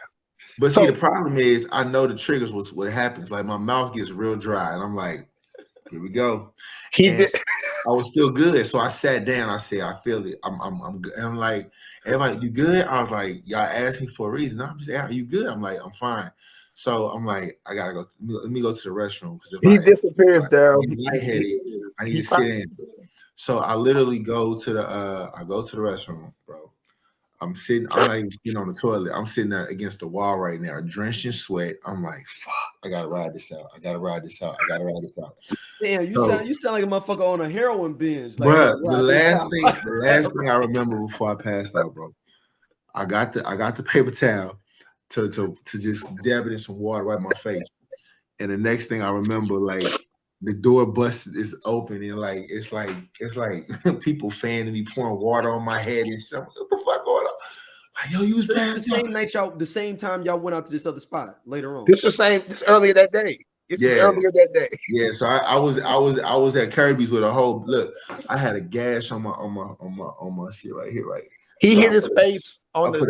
But see, the problem is I know the triggers was what happens. Like my mouth gets real dry, and I'm like, here we go. I was still good, so I sat down. I said, I feel it. I'm good. And I'm like, everybody, you good? I was like, y'all asked me for a reason. I'm just, are you good? I'm like, I'm fine. So I'm like, I gotta go. Let me go to the restroom because if he disappears, Daryl, I need to sit in. So I literally go to the restroom, bro. I'm not even sitting on the toilet. I'm sitting there against the wall right now, drenched in sweat. I'm like, fuck, I gotta ride this out. Damn, you sound like a motherfucker on a heroin binge. Like, bro, the last thing I remember before I passed out, bro, I got the paper towel to just dab it in some water, wipe my face. And the next thing I remember, like, the door is open and like it's like people fanning me, pouring water on my head and stuff. What the fuck going on? Like, yo, you was passed the same night the same time y'all went out to this other spot later on. This earlier that day. Earlier that day. Yeah, so I was at Kirby's with a whole look. I had a gash on my shit right here, right. He hit his face on I put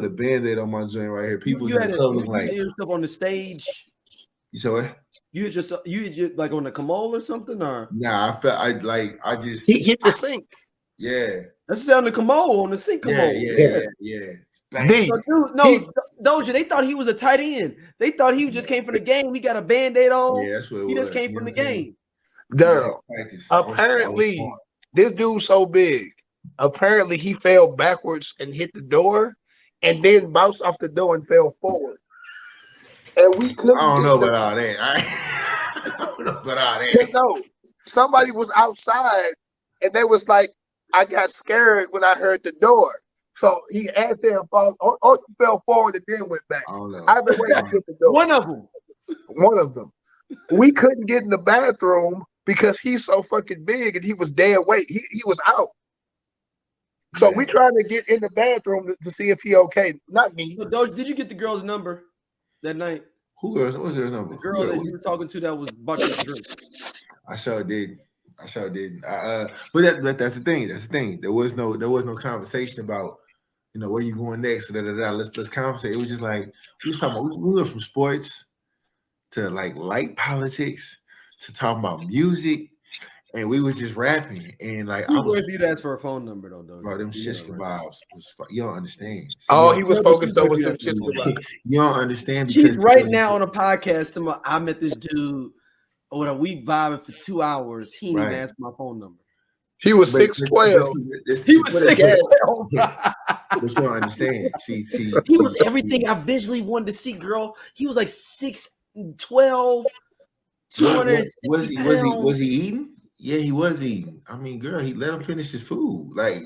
a band-aid on my joint right here. People you had yourself on the stage. You said what? You just like on the commode or something, or nah? I just he hit the sink. Yeah, that's on the commode, on the sink commode. Yeah. So, dude, Doja, they thought he was a tight end. They thought he just came from the game. He got a band-aid on. Yeah, that's what it he was. Just came from the game. Daryl, apparently this dude's so big. Apparently he fell backwards and hit the door, and then bounced off the door and fell forward. And we couldn't. I don't know about all that. I don't know about all that. No, somebody was outside, and they was like, "I got scared when I heard the door." So he had them fall, or fell forward and then went back. I don't know. Either way, I hit the door. One of them. We couldn't get in the bathroom because he's so fucking big and he was dead weight. He was out. So we trying to get in the bathroom to see if he okay. Not me. So, Doja, did you get the girl's number that night? What's her number? The girl that you were talking to that was bucking the drink. I sure did. But that's the thing. That's the thing. There was no conversation about, where you going next. Let's conversate. It was just like we was talking about. We went from sports to like light politics to talking about music, and we was just rapping. And like I was you to ask for a phone number though. Bro, them shish kebabs was you don't understand. He was focused on them shish kebabs. You don't understand. She's right now on a podcast. I met this dude. We vibing for 2 hours. He didn't even ask my phone number. He was 6'12". He was 6'12". But you don't understand. See, he was everything I visually wanted to see, girl. He was like 6'12", 260 pounds. Was he eating? Yeah, he was eating. I mean, girl, he let him finish his food. Like,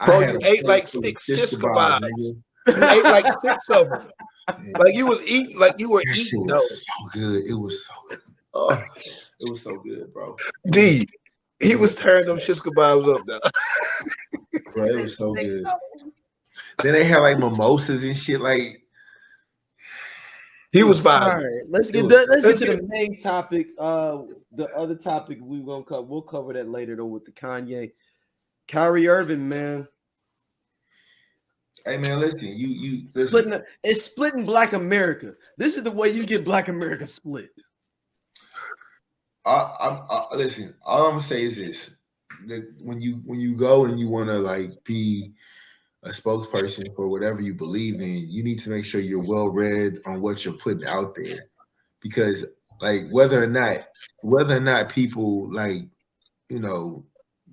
bro, you ate like 6 shish kebabs. You ate like 6 of them. Like you was eating, like you were eating. It was so good. It was so good. Oh, it was so good, bro. D, he was turning them shish kebabs up now. Bro, it was so good. Then they had like mimosas and shit. Like he was fine. All right, let's get to the main topic. The other topic we'll cover that later though with the Kanye, Kyrie Irving, man. Hey man, listen, you listen. It's splitting Black America. This is the way you get Black America split. Listen. All I'm gonna say is this: that when you go and you want to like be a spokesperson for whatever you believe in, you need to make sure you're well read on what you're putting out there, because like whether or not people like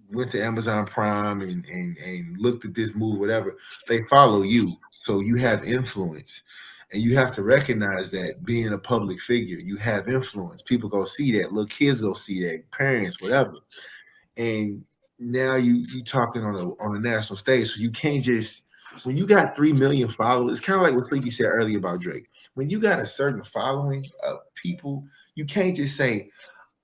went to Amazon Prime and looked at this movie, whatever, they follow you, so you have influence. And you have to recognize that being a public figure, you have influence. People go see that. Little kids go see that. Parents, whatever. And now you talking on a national stage, so you can't just when you got 3 million followers. It's kind of like what Sleepy said earlier about Drake. When you got a certain following of people, you can't just say,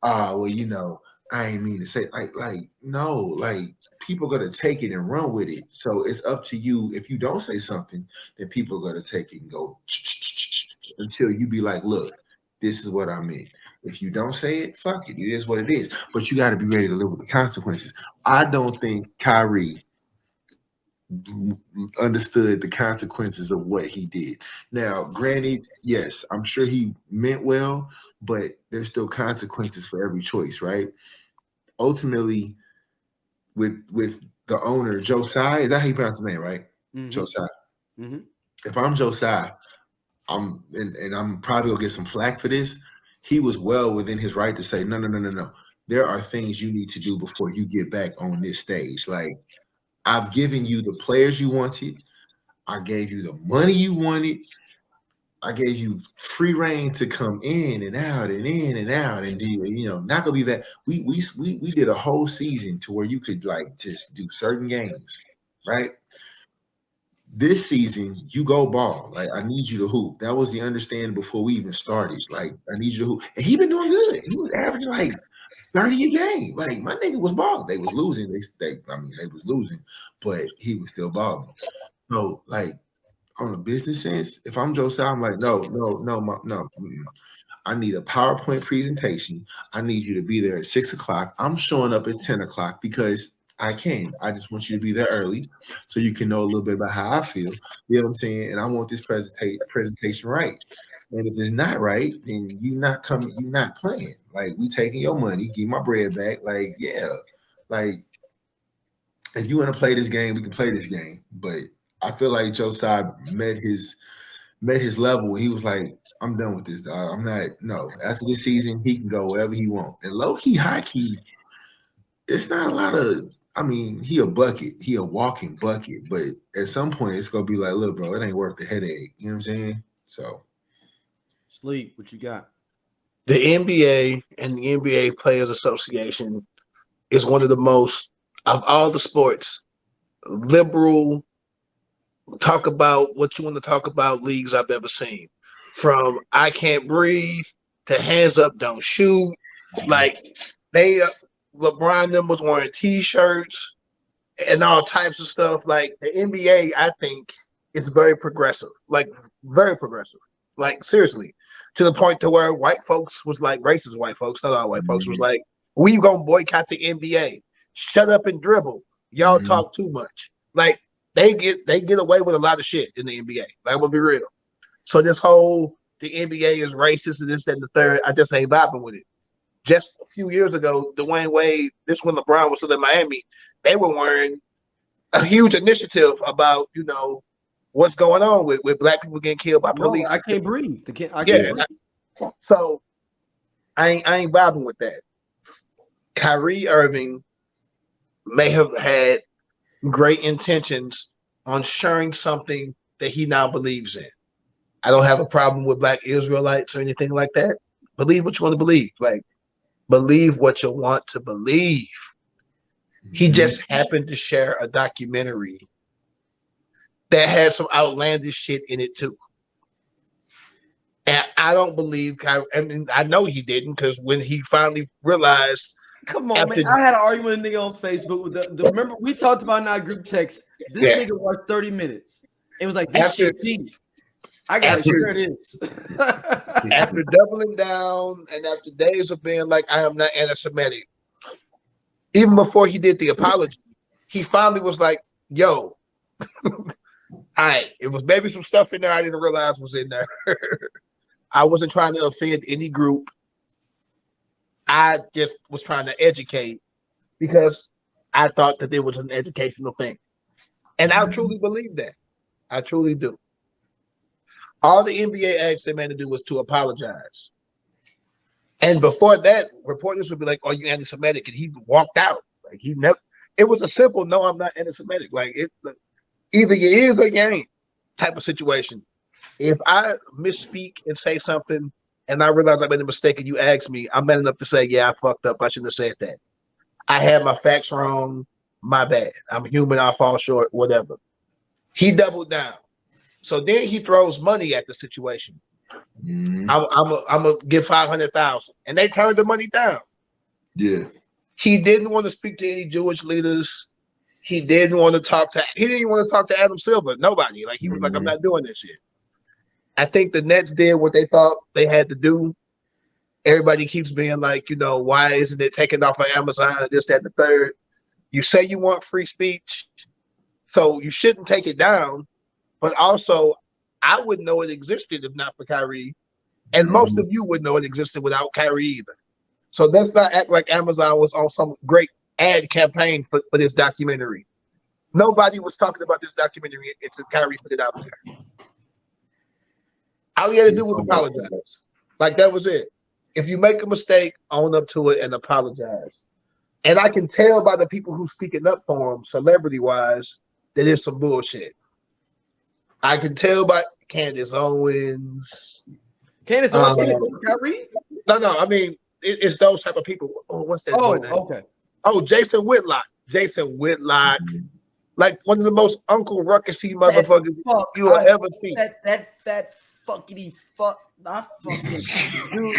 well, I ain't mean to say like no, like people are gonna take it and run with it. So it's up to you. If you don't say something, then people are gonna take it and go until you be like, look, this is what I meant. If you don't say it, fuck it. It is what it is. But you got to be ready to live with the consequences. I don't think Kyrie understood the consequences of what he did. Now, granted, yes, I'm sure he meant well, but there's still consequences for every choice, right? Ultimately, with the owner, Joe Tsai, is that how you pronounce his name, right? Mm-hmm. Joe Tsai. Mm-hmm. If I'm Joe Tsai, I'm probably gonna get some flack for this. He was well within his right to say, no. There are things you need to do before you get back on this stage. Like, I've given you the players you wanted. I gave you the money you wanted. I gave you free reign to come in and out and in and out and do, not gonna be that. We did a whole season to where you could like just do certain games, right? This season, you go ball. Like, I need you to hoop. That was the understanding before we even started. Like, I need you to hoop. And he been doing good. He was averaging like 30 a game. Like, my nigga was balling. They was losing. They was losing, but he was still balling. So, like, on a business sense, if I'm Joe Tsai, I'm like, no. I need a PowerPoint presentation. I need you to be there at 6 o'clock. I'm showing up at 10 o'clock because I can. I just want you to be there early so you can know a little bit about how I feel. You know what I'm saying? And I want this presentation right. And if it's not right, then you're not playing. Like, we taking your money, give my bread back. Like, yeah. Like, if you want to play this game, we can play this game. But I feel like Joe Tsai met his level. He was like, I'm done with this, dog. After this season, he can go wherever he wants. And low-key, high-key, it's not a lot of, he a bucket. He a walking bucket. But at some point, it's going to be like, look, bro, it ain't worth the headache. You know what I'm saying? So. Sleep, what you got? The NBA and the NBA Players Association is one of the most, of all the sports, liberal, talk about what you want to talk about leagues I've ever seen. From I can't breathe to hands up, don't shoot. Like, LeBron them was wearing T-shirts and all types of stuff. Like, the NBA, I think, is very progressive. Like, very progressive. Like, seriously. To the point to where white folks was like, racist white folks, not all white folks, was like, we gonna boycott the NBA. Shut up and dribble. Y'all talk too much. Like, they get away with a lot of shit in the NBA. Like, we'll be real. So this whole the NBA is racist and this, that, and the third, I just ain't vibing with it. Just a few years ago, Dwayne Wade, this when LeBron was still in Miami, they were wearing a huge initiative about, what's going on with black people getting killed by police. I can't breathe. I can't breathe. So I ain't vibing with that. Kyrie Irving may have had great intentions on sharing something that he now believes in. I don't have a problem with Black Israelites or anything like that. Believe what you want to believe. Like, believe what you want to believe. He just happened to share a documentary that had some outlandish shit in it too. And I don't believe Kyrie, I know he didn't, because when he finally realized. Come on, man. I had an argument with a nigga on Facebook with remember we talked about in our group text. This nigga watched 30 minutes. It was like, this shit cheap. I gotta share this. After doubling down and after days of being like, I am not anti-Semitic, even before he did the apology, he finally was like, yo, it was maybe some stuff in there I didn't realize was in there. I wasn't trying to offend any group. I just was trying to educate because I thought that it was an educational thing. And I truly believe that. I truly do. All the NBA asked that man to do was to apologize. And before that, reporters would be like, "Are you anti-Semitic?" And he walked out. Like, he never. It was a simple, "No, I'm not anti-Semitic." Like, it's either you is or you ain't type of situation. If I misspeak and say something and I realize I made a mistake and you ask me, I'm man enough to say, yeah, I fucked up. I shouldn't have said that. I had my facts wrong. My bad. I'm human. I fall short. Whatever. He doubled down. So then he throws money at the situation. Mhm. I'm gonna give 500,000, and they turned the money down. Yeah. He didn't want to speak to any Jewish leaders. He didn't want to talk to. He didn't want to talk to Adam Silver. Nobody. Like he was like, I'm not doing this shit. I think the Nets did what they thought they had to do. Everybody keeps being like, why isn't it taken off of Amazon and this, that, and the third? You say you want free speech, so you shouldn't take it down. But also, I wouldn't know it existed if not for Kyrie. And most of you wouldn't know it existed without Kyrie either. So let's not act like Amazon was on some great ad campaign for this documentary. Nobody was talking about this documentary until Kyrie put it out there. All he had to do was apologize. Like, that was it. If you make a mistake, own up to it and apologize. And I can tell by the people who's speaking up for him, celebrity-wise, that it's some bullshit. I can tell by Candace Owens. Candace Owens, Kyrie? No. I mean, it's those type of people. Oh, what's that? Oh, boy name? okay. Oh, Jason Whitlock. Like one of the most Uncle Ruckusy motherfuckers you will ever see. That fuckity fuck. I fucking dude.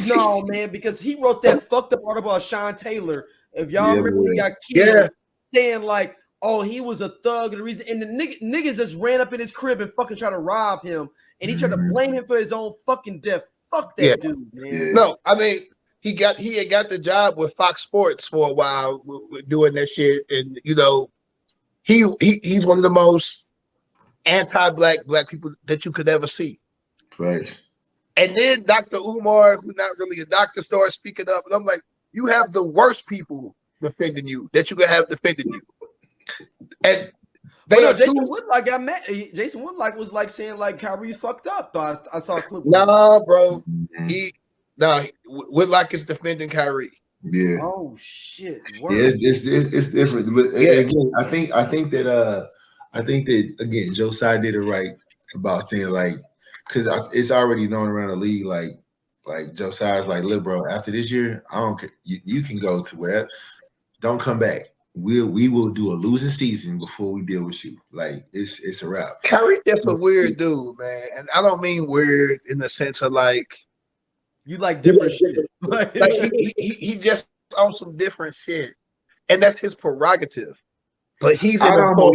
No, man, because he wrote that fucked up article about Sean Taylor. If y'all remember, he got killed, saying like, oh, he was a thug. The reason, and the niggas just ran up in his crib and fucking tried to rob him, and he tried to blame him for his own fucking death. Fuck that dude, man. No, I mean, he had got the job with Fox Sports for a while with doing that shit, and he's one of the most anti-black people that you could ever see. Right. And then Dr. Umar, who's not really a doctor, starts speaking up, and I'm like, you have the worst people defending you that you could have defending you. And Jason Woodlock got mad. Jason Woodlock was like saying like Kyrie fucked up. Though I saw a clip. Nah, bro. Woodlock is defending Kyrie. Yeah. Oh shit. Yeah, it's different. But again, I think that again, Joe Tsai did it right about saying like, because it's already known around the league like Joe Tsai's like, look, bro, after this year, I don't care. You can go to wherever. Don't come back. We will do a losing season before we deal with you. Like it's a wrap. Kyrie is a weird dude, man, and I don't mean weird in the sense of like you like different shit. Like he just on some different shit, and that's his prerogative. But he's no.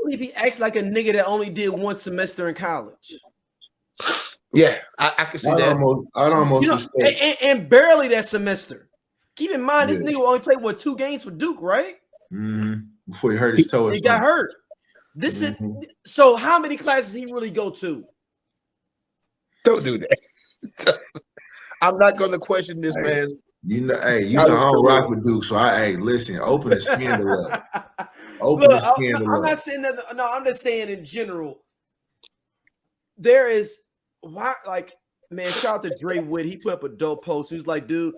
Sleepy acts like a nigga that only did one semester in college. Yeah, I can see that. I'd almost and barely that semester. Keep in mind, this nigga only played 2 games for Duke, right? Mm-hmm. Before he hurt his toe. He got hurt. This is so. How many classes he really go to? Don't do that. I'm not going to question this man. I don't rock with Duke, so listen. Open the scandal up. I'm not saying that. No, I'm just saying in general. There is man. Shout out to Dre Wood. He put up a dope post. He was like, dude.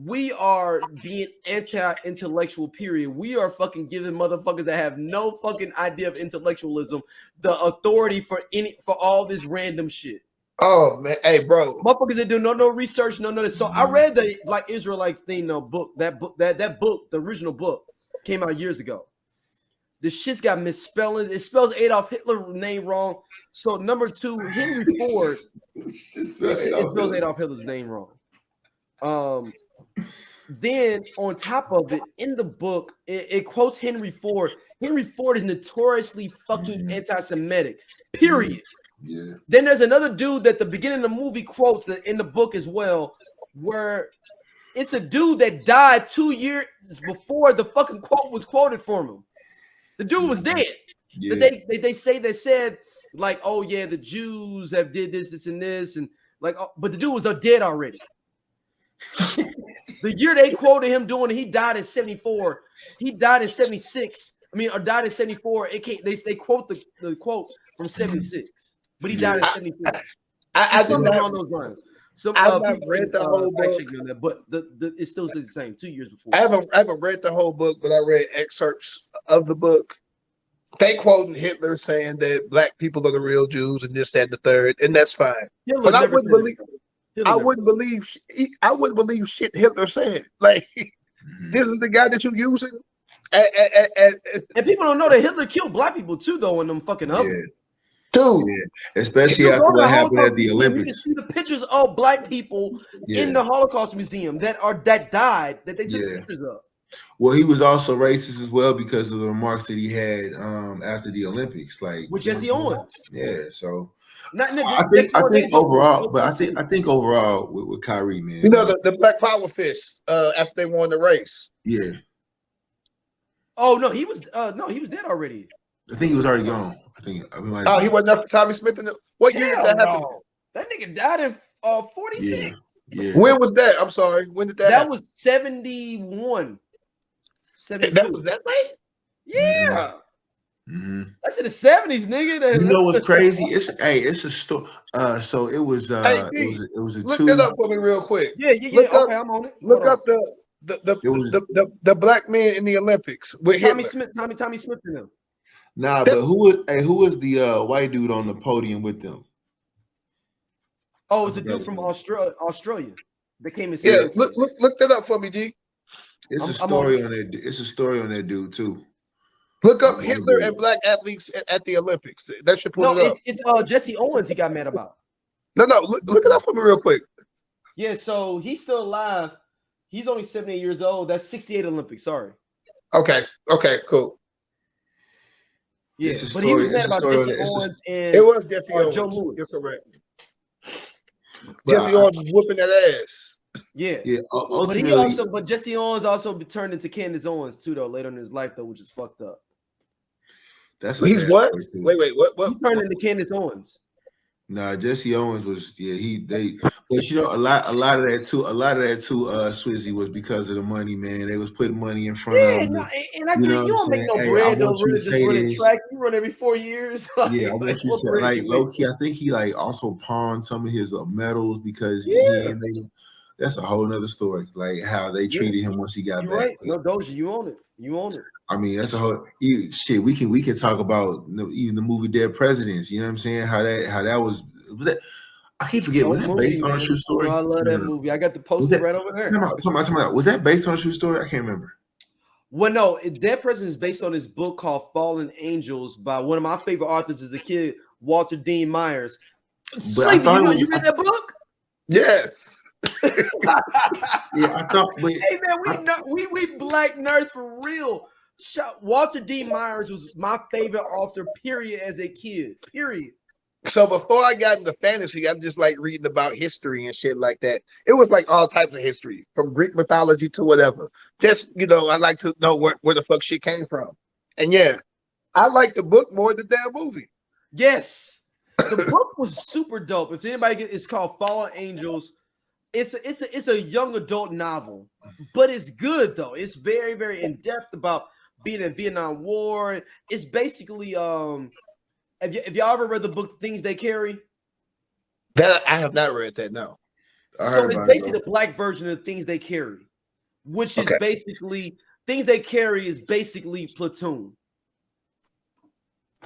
We are being anti-intellectual, period. We are fucking giving motherfuckers that have no fucking idea of intellectualism the authority for all this random shit. Oh man, hey bro. Motherfuckers that do no research, no this. So I read the Black Israelite thing, book. That book, the original book, came out years ago. The shit's got misspelling. It spells Adolf Hitler's name wrong. So number 2, Henry Ford. It spells Adolf Hitler's name wrong. Then on top of it, in the book, it quotes Henry Ford. Henry Ford is notoriously fucking anti-Semitic, period. Yeah. Then there's another dude that the beginning of the movie quotes in the book as well, where it's a dude that died 2 years before the fucking quote was quoted from him. The dude was dead. Yeah. They said like, oh yeah, the Jews have did this, and this, and like, but the dude was dead already. The year they quoted him doing it, he died in 74. He died in 76. Or died in 74. They quote the quote from 76, but he died in 74. I've not read the whole book, but it still says the same. 2 years before. I haven't read the whole book, but I read excerpts of the book. They quoting Hitler saying that black people are the real Jews and this, that, and the third, and that's fine. But I wouldn't believe shit Hitler said. Like This is the guy that you're using. And people don't know that Hitler killed black people too, though, in them fucking ovens. Yeah. Dude, Yeah. Especially after what happened at the You can Olympics. see the pictures of black people in the Holocaust Museum that died that they took pictures of. Well, he was also racist as well because of the remarks that he had after the Olympics, like with Jesse Owens. Yeah, so I think overall, but I think overall with Kyrie, man, you know the Black Power fist after they won the race. Yeah. Oh no, he was dead already. I think he was already gone. He wasn't up for Tommy Smith. What year did that happen? That nigga died in 46. Yeah. When was that? I'm sorry. When did that? That was 71. 72. That was that late? Yeah. Mm-hmm. That's in the 70s, nigga. You know what's crazy? It's a story. So it was it was a look that up for me real quick. Yeah. Okay, I'm on it. Look up the black men in the Olympics with Tommy Hitler. Smith. Tommy Smith in them. Nah, but who was the white dude on the podium with them? Oh, it's a dude from Australia. They came and said, look that up for me, G. It's a story on that. It's a story on that dude too. Look up Hitler and black athletes at the Olympics. That should pull it up. It's Jesse Owens he got mad about. No, look it up for me real quick. Yeah, so he's still alive. He's only 78 years old. That's 68 Olympics. Sorry. Okay, cool. Yeah, but he was mad about Jesse Owens and it was Jesse Owens. Joe Louis. You're correct. Jesse Owens was whooping that ass. Yeah. But Jesse Owens also turned into Candace Owens too, though, later in his life, though, which is fucked up. He's what? Wait, what? He turned into Candace Owens. Nah, Jesse Owens was but you know a lot of that too, Swizzy, was because of the money, man. They was putting money in front of him. And I get you don't make no bread, no really just running track. You run every 4 years. I want you to say, like, low key, I think he like also pawned some of his medals because he ain't made them. That's a whole nother story, like how they treated him once he got back. Right. No, Doja, you own it. I mean, that's a whole shit. We can talk about even the movie Dead Presidents. You know what I'm saying? How that was that? I keep forgetting. Was that based on a true story? I love that movie. I got the poster right over there. Talking about, was that based on a true story? I can't remember. Well, no, Dead Presidents is based on this book called Fallen Angels by one of my favorite authors as a kid, Walter Dean Myers. Sleepy, you read that book? Yes. Yeah, I thought. But, hey man, we black nerds for real. Walter D. Myers was my favorite author, period, as a kid, period. So before I got into fantasy, I'm just like reading about history and shit like that. It was like all types of history, from Greek mythology to whatever. Just, I like to know where the fuck shit came from. And yeah, I like the book more than the damn movie. Yes, the book was super dope. If anybody it's called Fallen Angels. It's a young adult novel, but it's good though. It's very, very in depth about being in Vietnam War. It's basically have y'all ever read the book Things They Carry? That I have not read that. No. So it's basically the black version of Things They Carry, which is basically Things They Carry is basically Platoon.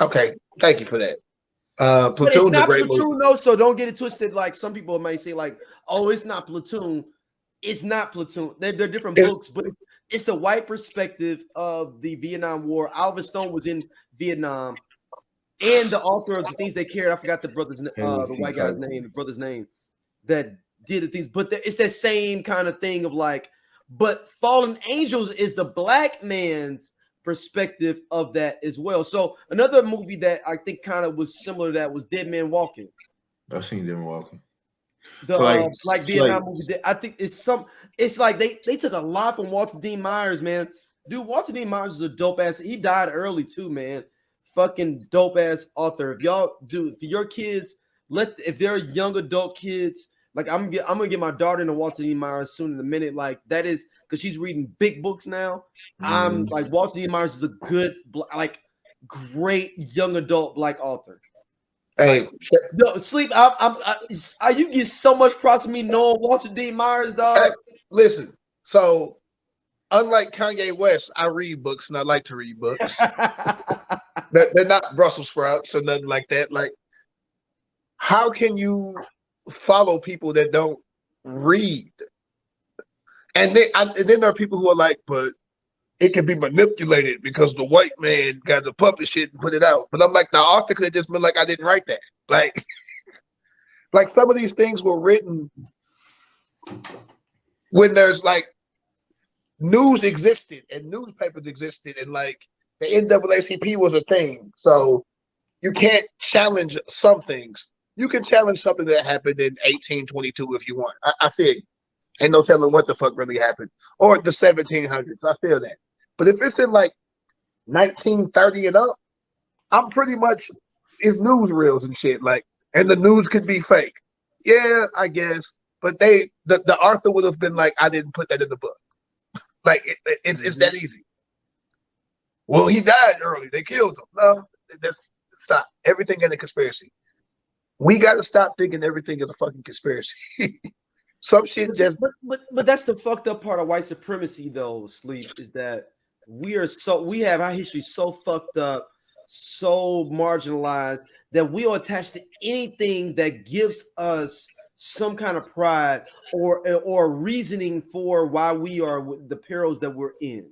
Okay, thank you for that. Platoon's a great movie. No, so don't get it twisted. Like some people might say, like, "Oh, it's not Platoon." It's not Platoon. They're different books, but it's the white perspective of the Vietnam War. Oliver Stone was in Vietnam, and the author of the Things They Carried. I forgot the white guy's name, the brother's name that did the things. But it's that same kind of thing of like. But Fallen Angels is the black man's perspective of that as well. So another movie that I think kind of was similar to that was Dead Man Walking. I've seen Dead Man Walking. The Vietnam movie. I think it's like they took a lot from Walter Dean Myers, man. Dude, Walter Dean Myers is a dope ass. He died early too, man. Fucking dope ass author. If y'all do for your kids, if they're young adult kids, like I'm gonna get my daughter into Walter D. Myers soon in a minute. Like that is because she's reading big books now. I'm like Walter D. Myers is a good, like great young adult black author. Hey, no sleep. You get so much props from me knowing Walter D. Myers, dog. Hey, listen, so unlike Kanye West, I read books and I like to read books. They're not Brussels sprouts or nothing like that. Like, how can you follow people that don't read? And then there are people who are like, but it can be manipulated because the white man got to publish it and put it out. But I'm like, the author could have just been like, I didn't write that. Like some of these things were written when there's like news existed and newspapers existed and like the NAACP was a thing. So you can't challenge some things. You can challenge something that happened in 1822 if you want. I feel you. Ain't no telling what the fuck really happened. Or the 1700s. I feel that. But if it's in like 1930 and up, I'm pretty much it's newsreels and shit. Like, and the news could be fake. Yeah, I guess. But the author would have been like, I didn't put that in the book. Like it's that easy. Well, he died early. They killed him. No, that's stop. Everything in a conspiracy. We got to stop thinking everything is a fucking conspiracy. Some shit just. But that's the fucked up part of white supremacy, though. Sleep is that we have our history so fucked up, so marginalized that we are attached to anything that gives us some kind of pride or reasoning for why we are the perils that we're in.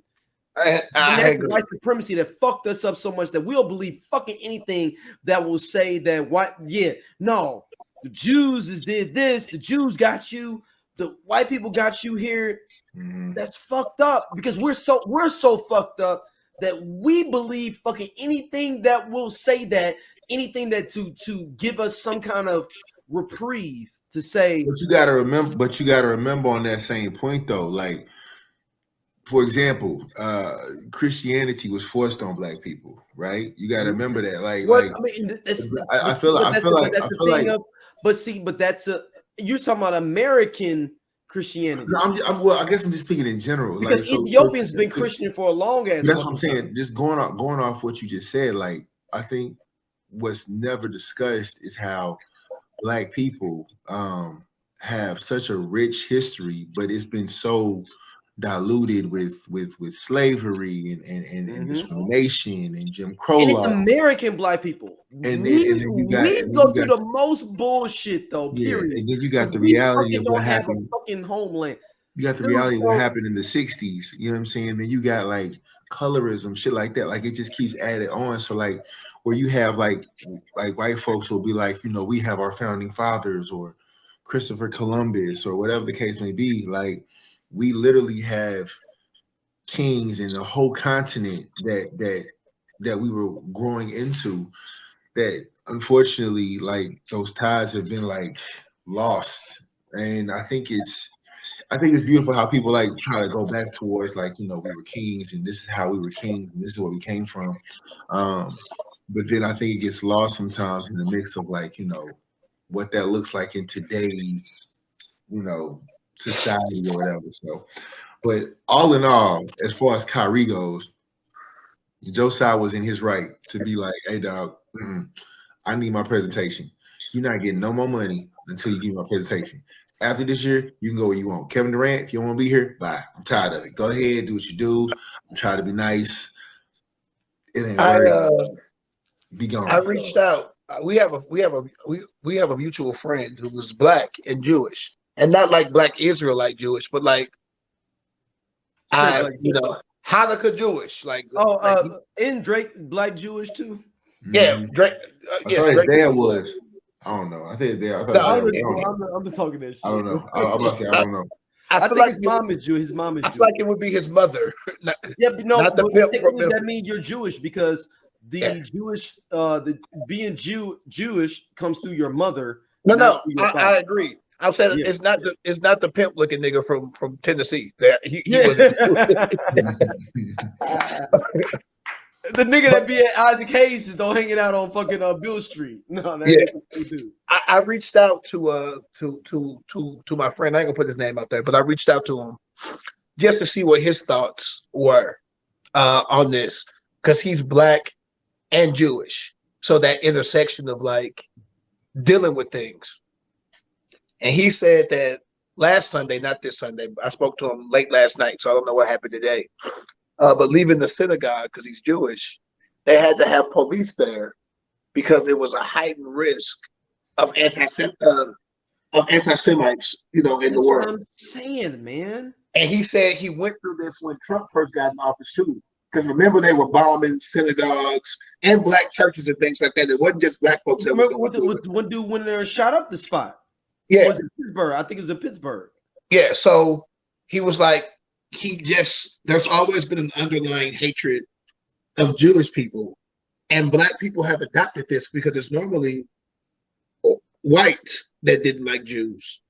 I agree. White supremacy that fucked us up so much that we'll believe fucking anything that will say that the Jews did this, the Jews got you, the white people got you here. Mhm. That's fucked up because we're so fucked up that we believe fucking anything that will say that, anything that to give us some kind of reprieve to say. But you gotta remember on that same point though, like for example, Christianity was forced on black people, right? You gotta remember that. But you're talking about American Christianity. No, I guess I'm just speaking in general. Because Ethiopians been Christian for a long ass. That's what I'm saying. Just going off what you just said. Like I think what's never discussed is how black people have such a rich history, but it's been so diluted with slavery and discrimination and Jim Crow and law. It's American black people. And we go through the most bullshit though. Period. And then you got the reality of what happened. Have a fucking homeland. You got the reality of what happened in the 60s. You know what I'm saying? Then you got like colorism, shit like that. Like it just keeps added on. So like where you have like white folks will be like, you know, we have our founding fathers or Christopher Columbus or whatever the case may be. Like we literally have kings in the whole continent that we were growing into that unfortunately like those ties have been like lost. And I think it's beautiful how people like try to go back towards like, you know, we were kings and this is how we were kings and this is where we came from. But then I think it gets lost sometimes in the mix of like, you know, what that looks like in today's, you know, society or whatever. So, but all in all, as far as Kyrie goes, Joe Tsai was in his right to be like, hey dog, I need my presentation. You're not getting no more money until you give me my presentation. After this year, you can go where you want. Kevin Durant, if you don't want to be here, bye. I'm tired of it. Go ahead, do what you do. I'm trying to be nice. It ain't working. Be gone. I reached out. We have a mutual friend who was black and Jewish, and not like black Israelite Jewish, but like Hanukkah Jewish. In Drake black Jewish too. Yeah, Drake. Yes, Drake was. I don't know. I think they. I'm just talking that shit. I don't know. I'm about to say I don't know. I feel like his mom is Jewish. His mom is Jewish. I feel like it would be his mother. That means you're Jewish because the Jewish, being Jewish comes through your mother. No, I agree. I'm saying it's not the pimp looking nigga from Tennessee. He wasn't. The nigga that be at Isaac Hayes is don't hanging out on fucking Bill Street. No, dude. I reached out to my friend. I ain't gonna put his name out there, but I reached out to him just to see what his thoughts were on this, because he's black and Jewish, so that intersection of like dealing with things. And he said that last Sunday, not this Sunday, I spoke to him late last night, so I don't know what happened today. But leaving the synagogue because he's Jewish, they had to have police there because it was a heightened risk of anti-Semites, in the world. What I'm saying, man. And he said he went through this when Trump first got in office too. Because remember, they were bombing synagogues and black churches and things like that. It wasn't just black folks. That Remember with one dude went there and shot up the spot? Yeah. Was it Pittsburgh? I think it was in Pittsburgh. Yeah. So he was like, there's always been an underlying hatred of Jewish people. And black people have adopted this because it's normally whites that didn't like Jews.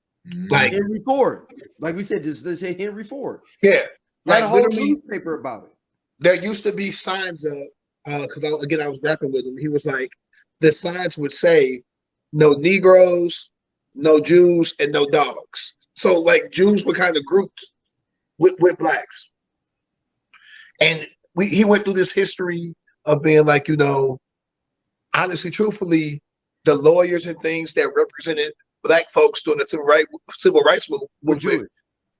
Like Henry Ford. Like we said, just say Henry Ford. Yeah. Like a whole newspaper about it. There used to be signs up, because I was rapping with him. He was like, the signs would say, no Negroes, no Jews, and no dogs. So like Jews were kind of grouped with blacks. And he went through this history of being like, honestly, truthfully, the lawyers and things that represented black folks during the civil rights movement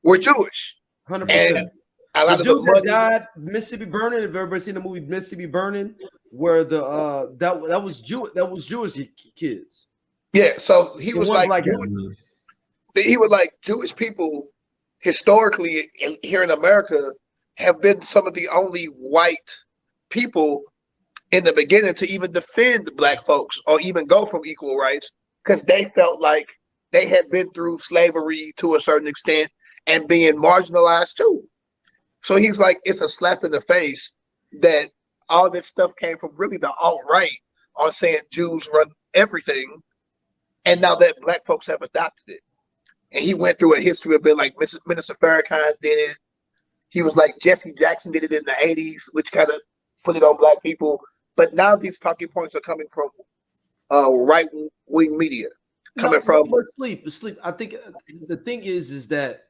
were Jewish. 100%. And a lot the of dude the money, that died, Mississippi Burning. If everybody seen the movie Mississippi Burning, where the that was Jewish kids. Yeah, so he was like, Jewish people historically here in America have been some of the only white people in the beginning to even defend black folks or even go from equal rights, because they felt like they had been through slavery to a certain extent and being marginalized too. So he's like, it's a slap in the face that all this stuff came from really the alt-right on saying Jews run everything. And now that black folks have adopted it. And he went through a history of being like Minister Farrakhan did it. He was like Jesse Jackson did it in the 80s, which kind of put it on black people. But now these talking points are coming from right-wing media. Sleep. I think the thing is that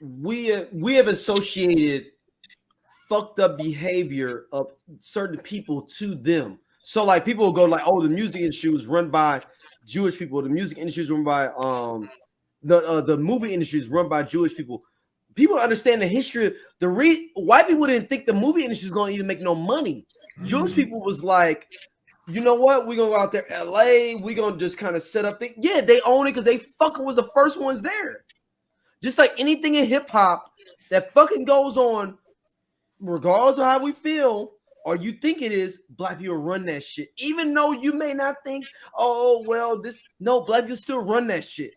we have associated fucked up behavior of certain people to them. So like people will go like, oh, the music industry was run by Jewish people. The music industry is run by the movie industry is run by Jewish people. People understand the history. White people didn't think the movie industry was going to even make no money. Jewish people was like, you know what? We're gonna go out there, LA. We're gonna just kind of set up things. Yeah, they own it because they fucking was the first ones there. Just like anything in hip hop that fucking goes on, regardless of how we feel or you think it is, black people run that shit. Even though you may not think, oh well, black people still run that shit.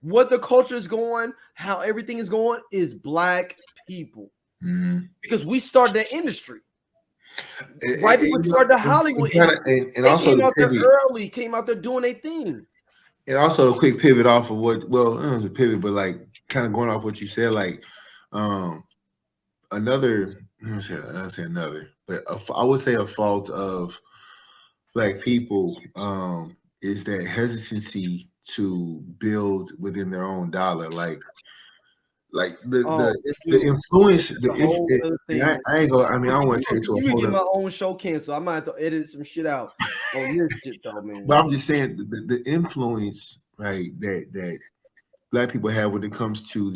What the culture is going, how everything is going, is black people. Because we started that industry. White people started Hollywood and also came out there doing their thing. And also a quick pivot off of it was a pivot, but like kind of going off what you said, like I would say a fault of black people is that hesitancy to build within their own dollar, like the influence. I ain't go. I mean, I don't want to take to a whole. Get my own show canceled. I might have to edit some shit out on this shit though, man. But I'm just saying the influence, right? That black people have when it comes to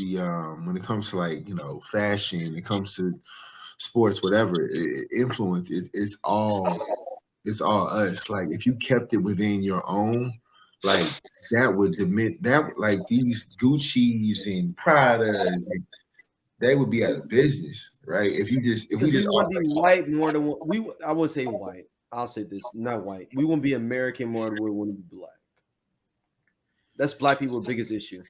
like fashion, it comes to sports, whatever. Influence it's all us. Like if you kept it within your own, like that would diminish that. Like these Gucci's and Prada's, they would be out of business, right? If we just want to be white more than I wouldn't say white. I'll say this, not white. We want to be American more than we want to be black. That's black people's biggest issue.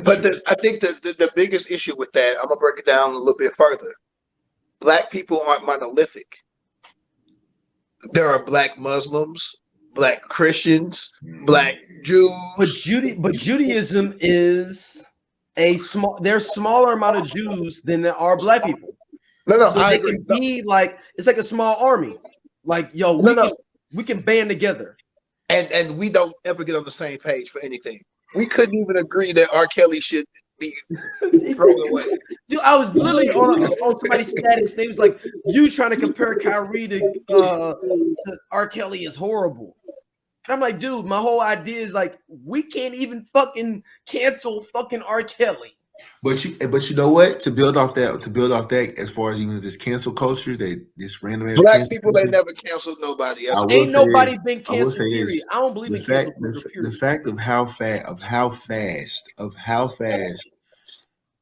But I think the biggest issue with that, I'm gonna break it down a little bit further. Black people aren't monolithic. There are black Muslims, black Christians, black Jews. But Judaism is there's smaller amount of Jews than there are black people. No, so they can be like, it's like a small army. Like, we can band together. And we don't ever get on the same page for anything. We couldn't even agree that R. Kelly should be thrown away. Dude, I was literally on somebody's status. They was like, you trying to compare Kyrie to R. Kelly is horrible. And I'm like, dude, my whole idea is like, we can't even fucking cancel fucking R. Kelly. But you know what? To build off that, as far as even this cancel culture, that this random black people, they never canceled nobody else. Ain't nobody been canceled. I don't believe in cancel. The fact of how fast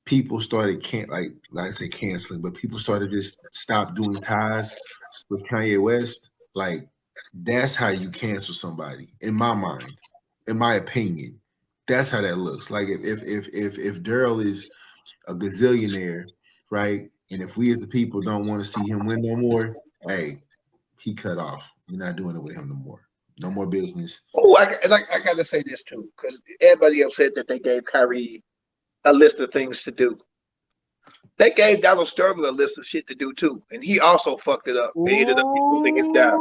people started like I say canceling, but people started just stop doing ties with Kanye West. Like that's how you cancel somebody, in my mind, in my opinion. That's how that looks. Like if Daryl is a gazillionaire, right? And if we as the people don't want to see him win no more, hey, he cut off. We're not doing it with him no more. No more business. Oh, I got to say this too, because everybody else said that they gave Kyrie a list of things to do. They gave Donald Sterling a list of shit to do too, and he also fucked it up. They ended up moving it down.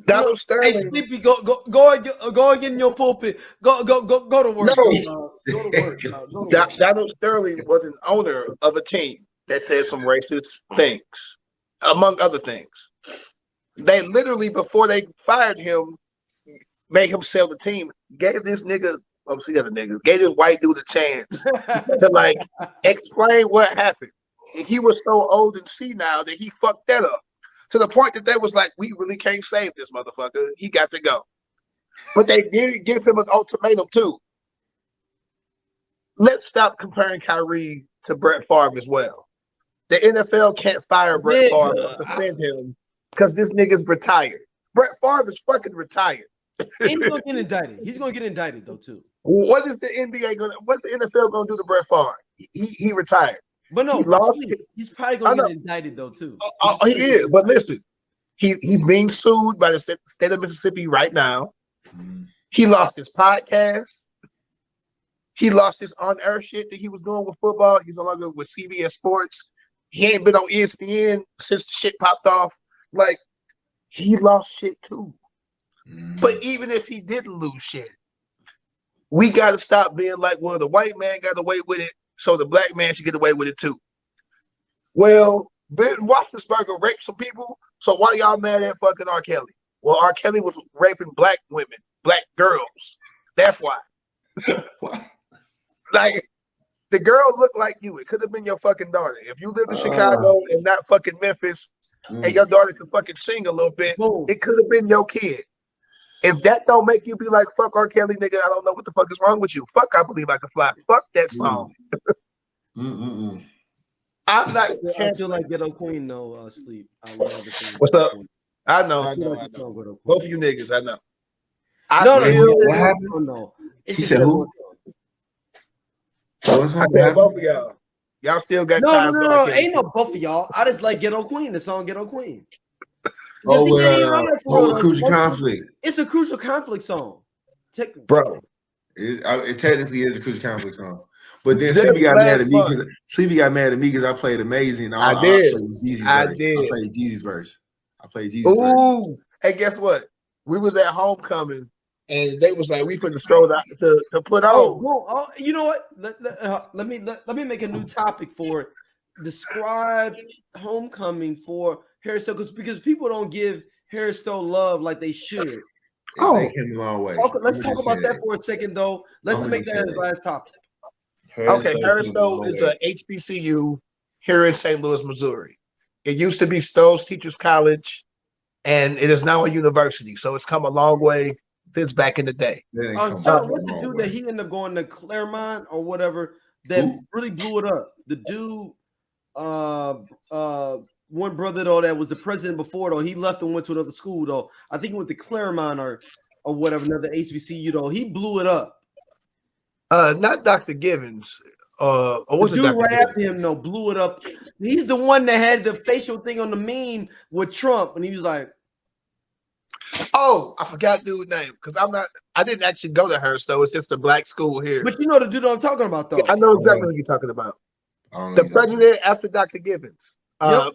Donald Sterling. Hey, Sleepy, go and get in your pulpit. Go to work. No. Go to work. Go to work. Donald Sterling was an owner of a team that said some racist things, among other things. They literally, before they fired him, made him sell the team, gave this nigga, gave this white dude a chance to like explain what happened. And he was so old and senile that he fucked that up to the point that they was like, we really can't save this motherfucker. He got to go. But they did give him an ultimatum too. Let's stop comparing Kyrie to Brett Favre as well. The NFL can't fire Brett Favre or suspend him because this nigga's retired. Brett Favre is fucking retired. And he's gonna get indicted. He's gonna get indicted though too. What is the NBA gonna? What's the NFL gonna do to Brett Favre? He retired. But no, he's probably gonna get indicted though too. He is. But listen, he's being sued by the state of Mississippi right now. He lost his podcast. He lost his on-air shit that he was doing with football. He's no longer with CBS Sports. He ain't been on ESPN since the shit popped off. Like, he lost shit too. But even if he didn't lose shit, we got to stop being like, well, the white man got away with it, so the black man should get away with it too. Well, Ben Roethlisberger raped some people, so why y'all mad at fucking R. Kelly? Well, R. Kelly was raping black women, black girls. That's why. Like, the girl looked like you. It could have been your fucking daughter. If you lived in Chicago and not fucking Memphis, and your daughter could fucking sing a little bit, it could have been your kid. If that don't make you be like, fuck R. Kelly, nigga, I don't know what the fuck is wrong with you. Fuck I Believe I Can Fly. Fuck that song. I'm not. I feel like Ghetto Queen, no sleep. I love the thing. What's up? I know. Both of you niggas, I know. No. It's He just said who? I said both of y'all. Y'all still got no. Ain't no both of y'all. I just like Ghetto Queen, the song Ghetto Queen. Crucial Conflict. It's a Crucial Conflict song. Bro. It technically is a Crucial Conflict song. But then Sleepy got mad at me because I played Amazing. I played Jeezy's verse. I played Jeezy's verse. Hey, guess what? We was at homecoming and they was like, we put the stroll out to put on. You know what? Let me make a new topic for it. Describe homecoming for Harry Styles, because people don't give Harry Styles love like they should. They came a long way. Okay, let's talk about that for a second, though. Let's make that his last topic. Harry Styles is a HBCU here in St. Louis, Missouri. It used to be Stowe's Teachers College, and it is now a university. So it's come a long way since back in the day. John, what's the dude that he ended up going to Claremont or whatever that really blew it up? The dude, one brother though that was the president before though, he left and went to another school though. I think he went to Claremont or whatever, another HBCU though. He blew it up. Not Dr. Givens. Or was the dude right after him though blew it up. He's the one that had the facial thing on the meme with Trump, and he was like, "Oh, I forgot dude's name because I didn't actually go to Harris though. It's just a black school here." But you know the dude I'm talking about though. I know exactly what you're talking about. The president after Dr. Givens. Yep.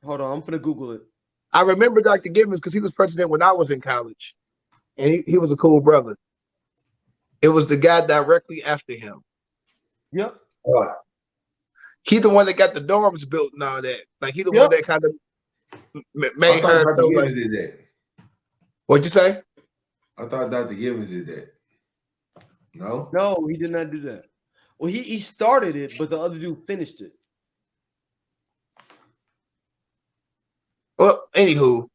Hold on, I'm gonna Google it. I remember Dr. Givens because he was president when I was in college, and he was a cool brother. It was the guy directly after him. Yep. He the one that got the dorms built and all that. Like he the one that kind of made her. Dr. Givens did that. What'd you say? I thought Dr. Givens did that. No, he did not do that. Well, he started it, but the other dude finished it. Well, anywho,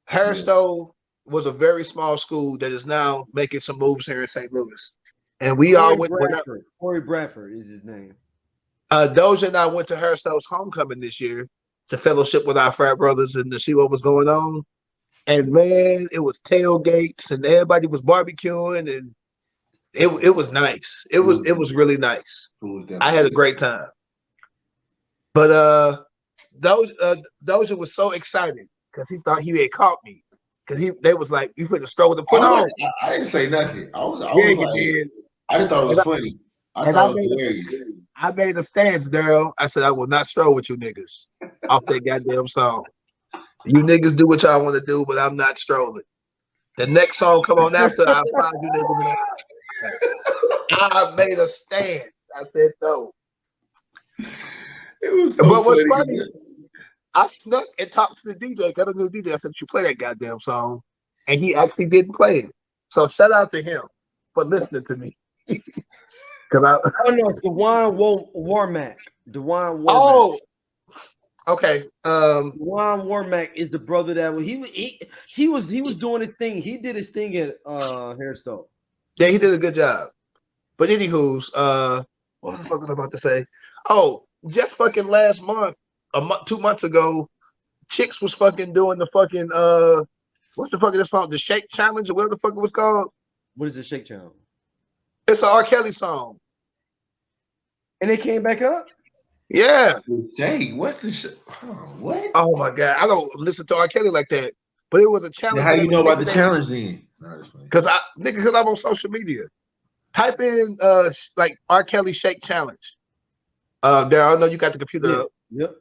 Harris Stowe was a very small school that is now making some moves here in St. Louis. And we all went. Corey Bradford is his name. Doja and I went to Hairstyle's homecoming this year to fellowship with our frat brothers and to see what was going on. And man, it was tailgates and everybody was barbecuing and it was nice. It was really nice. I had a great time. But Doja was so excited because he thought he had caught me. Because they was like, you finna stroll the put on. I didn't say nothing. I was like, did. I just thought it was funny. I thought it was hilarious. I made a stance, Daryl. I said I will not stroll with you niggas off that goddamn song. You niggas do what y'all want to do, but I'm not strolling. The next song come on after, I'll find you niggas. I made a stand. I said no. It was so but what's funny. I snuck and talked to the DJ. Got a new DJ. I said, you play that goddamn song. And he actually didn't play it. So shout out to him for listening to me. Oh no, Dewan Warmack. Dewan Warmack. Oh, okay. Dewan Warmack is the brother that he was doing his thing. He did his thing at Hairstyle. Yeah, he did a good job. But anywho's, what was I fucking about to say? Oh, just fucking last month, 2 months ago, Chicks was fucking doing the fucking what's the fuck is this song? The Shake Challenge or whatever the fuck it was called. What is the Shake Challenge? It's an R. Kelly song. And it came back up? Yeah. Hey, what's the what? Oh my god, I don't listen to R. Kelly like that. But it was a challenge. How do you know about the challenge then? Because I'm on social media. Type in like R. Kelly Shake Challenge. There, I know you got the computer up. Yep.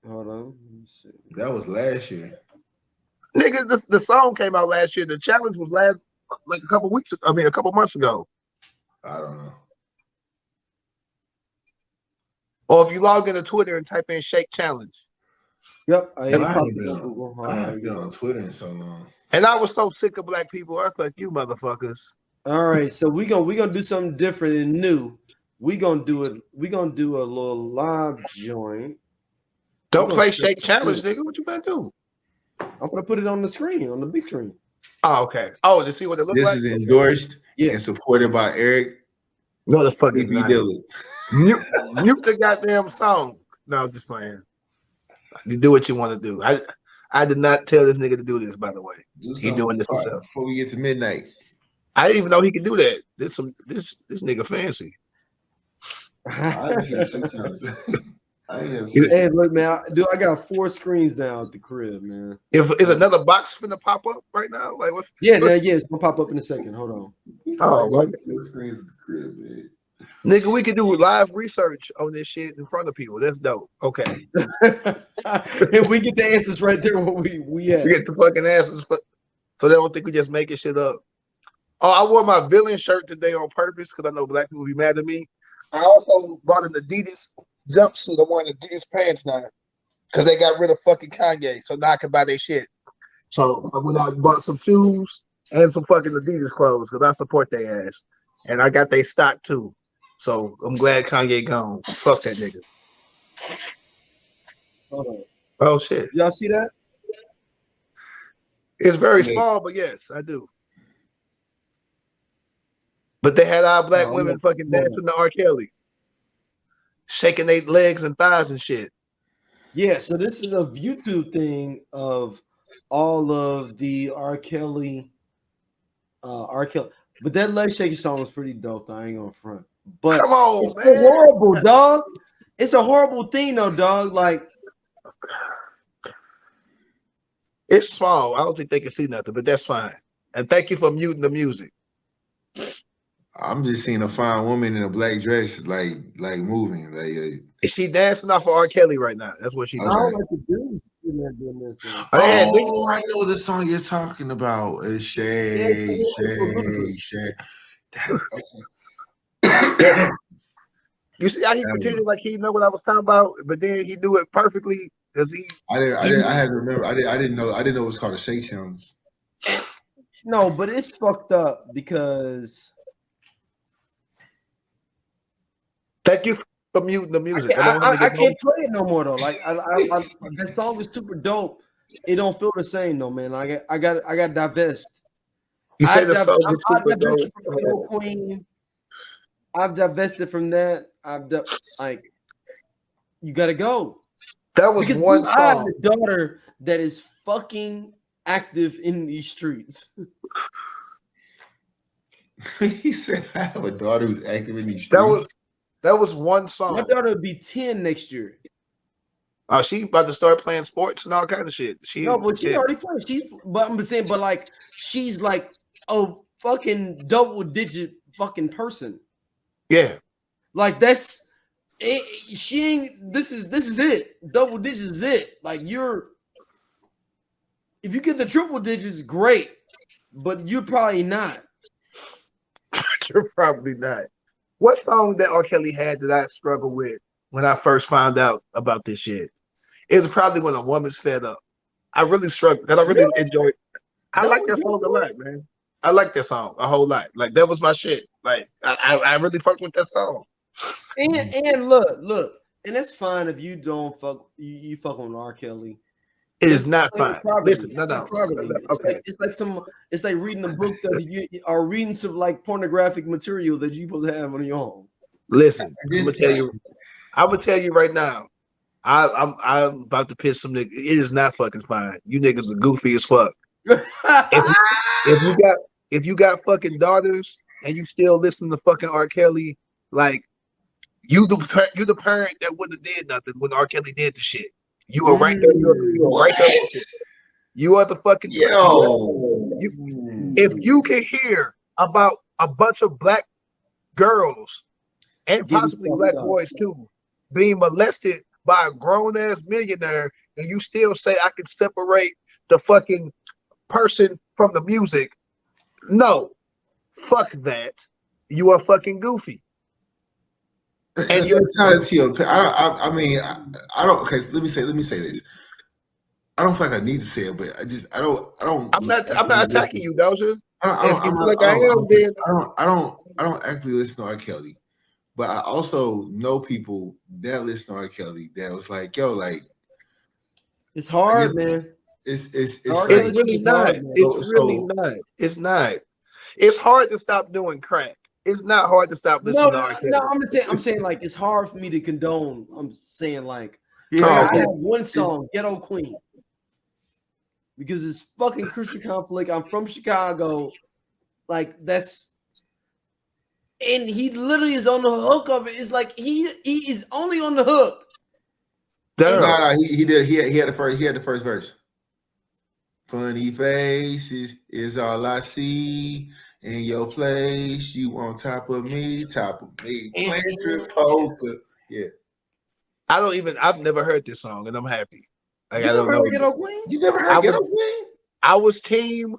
Hold on. Let me see. That was last year. Nigga, the song came out last year. The challenge was a couple months ago. I don't know. Or if you log into Twitter and type in Shake Challenge. Yep. I haven't been on Twitter in so long. And I was so sick of black people. I was like, you motherfuckers. All right, so we gonna do something different and new. We're gonna do a little live joint. Don't play Shake Challenge, nigga. What you gonna do? I'm gonna put it on the screen, on the big screen. Oh, okay. Oh, to see what it looks like. This is endorsed and supported by Eric. No, the fuck is Dillon. Mute the goddamn song. No, I'm just playing. You do what you want to do. I did not tell this nigga to do this, by the way. He's doing this himself. Before we get to midnight. I didn't even know he could do that. This nigga fancy. Hey, look, man, I got 4 screens now at the crib, man. Is another box finna pop up right now? Like what? Yeah, it's gonna pop up in a second. Hold on. Screens at the crib, man. Nigga, we can do live research on this shit in front of people. That's dope. Okay. And we get the answers right there where we at. We get the fucking answers, so they don't think we just making shit up. Oh, I wore my villain shirt today on purpose because I know black people be mad at me. I also bought an Adidas jumpsuit. I'm wearing Adidas pants now because they got rid of fucking Kanye, so now I can buy their shit. So I went out and bought some shoes and some fucking Adidas clothes because I support their ass, and I got their stock too. So I'm glad Kanye gone. Fuck that nigga. Hold on. Oh shit! Y'all see that? It's very small, but yes, I do. But they had our black women fucking dancing to R. Kelly, shaking their legs and thighs and shit. Yeah, so this is a YouTube thing of all of the R. Kelly. But that leg shaking song was pretty dope, though. I ain't gonna front. But come on, man. It's horrible, dog. It's a horrible thing, though, dog. Like, it's small. I don't think they can see nothing, but that's fine. And thank you for muting the music. I'm just seeing a fine woman in a black dress, like moving. Like, is she dancing off of R. Kelly right now? That's what she's doing. I don't like to do this. Oh, I know the song you're talking about. It's Shake. You see how he pretended like he know what I was talking about, but then he knew it perfectly because he. I had to remember. I didn't know it was called a Shake Challenge. No, but it's fucked up because. Thank you for muting the music. I can't play it no more though. Like that song is super dope. It don't feel the same though, man. I got divest. You say the song is super dope. Queen. I've divested from that. You gotta go. That was Because one I have song. a daughter that is fucking active in these streets. He said, "I have a daughter who's active in these That streets." was one My song. daughter will be 10 next year. Oh, she about to start playing sports and all kind of shit. No, but she already played. But like she's like a fucking double digit fucking person. Yeah. Like that's it, she ain't. This is it. Double digits is it. Like if you get the triple digits, great, but you're probably not. You're probably not. What song that R. Kelly had that I struggled with when I first found out about this shit? It was probably when a woman's fed up. I really struggled because I really enjoyed. I like that song a lot, man. I like that song a whole lot. Like that was my shit. Like I really fucked with that song. And look, and that's fine if you don't fuck you fuck on R. Kelly. It is not fine. Listen, no. Okay. It's like reading a book that you are reading some like pornographic material that you supposed to have on your own. Listen, I'm gonna tell you right now. I'm about to piss some niggas. It is not fucking fine. You niggas are goofy as fuck. if you got fucking daughters and you still listen to fucking R. Kelly, like you the parent that wouldn't have did nothing when R. Kelly did the shit. You are right there. You are right there. You are the fucking if you can hear about a bunch of black girls and possibly black boys too being molested by a grown ass millionaire, and you still say I can separate the fucking person from the music. No, fuck that. You are fucking goofy. And you're trying to tell. I mean, I don't. Okay, let me say this. I don't feel like I need to say it, but I don't. I'm not attacking you, Doja. I don't actually listen to R. Kelly, but I also know people that listen to R. Kelly that was like, yo, like it's hard, man. It's really not. It's really not. It's not. It's hard to stop doing crack. It's not hard to stop listening to R. Kelly. No, I'm saying like it's hard for me to condone. I'm saying like I have one song, Ghetto Queen. Because it's fucking Christian conflict. I'm from Chicago. Like that's and he literally is on the hook of it. It's like he is only on the hook. No, he did. He had the first verse. Funny faces is all I see. In your place, you on top of me. Playing strip poker. Yeah. I've never heard this song, and I'm happy. Like, You never heard Ghetto Queen? You never heard Ghetto Queen? I was team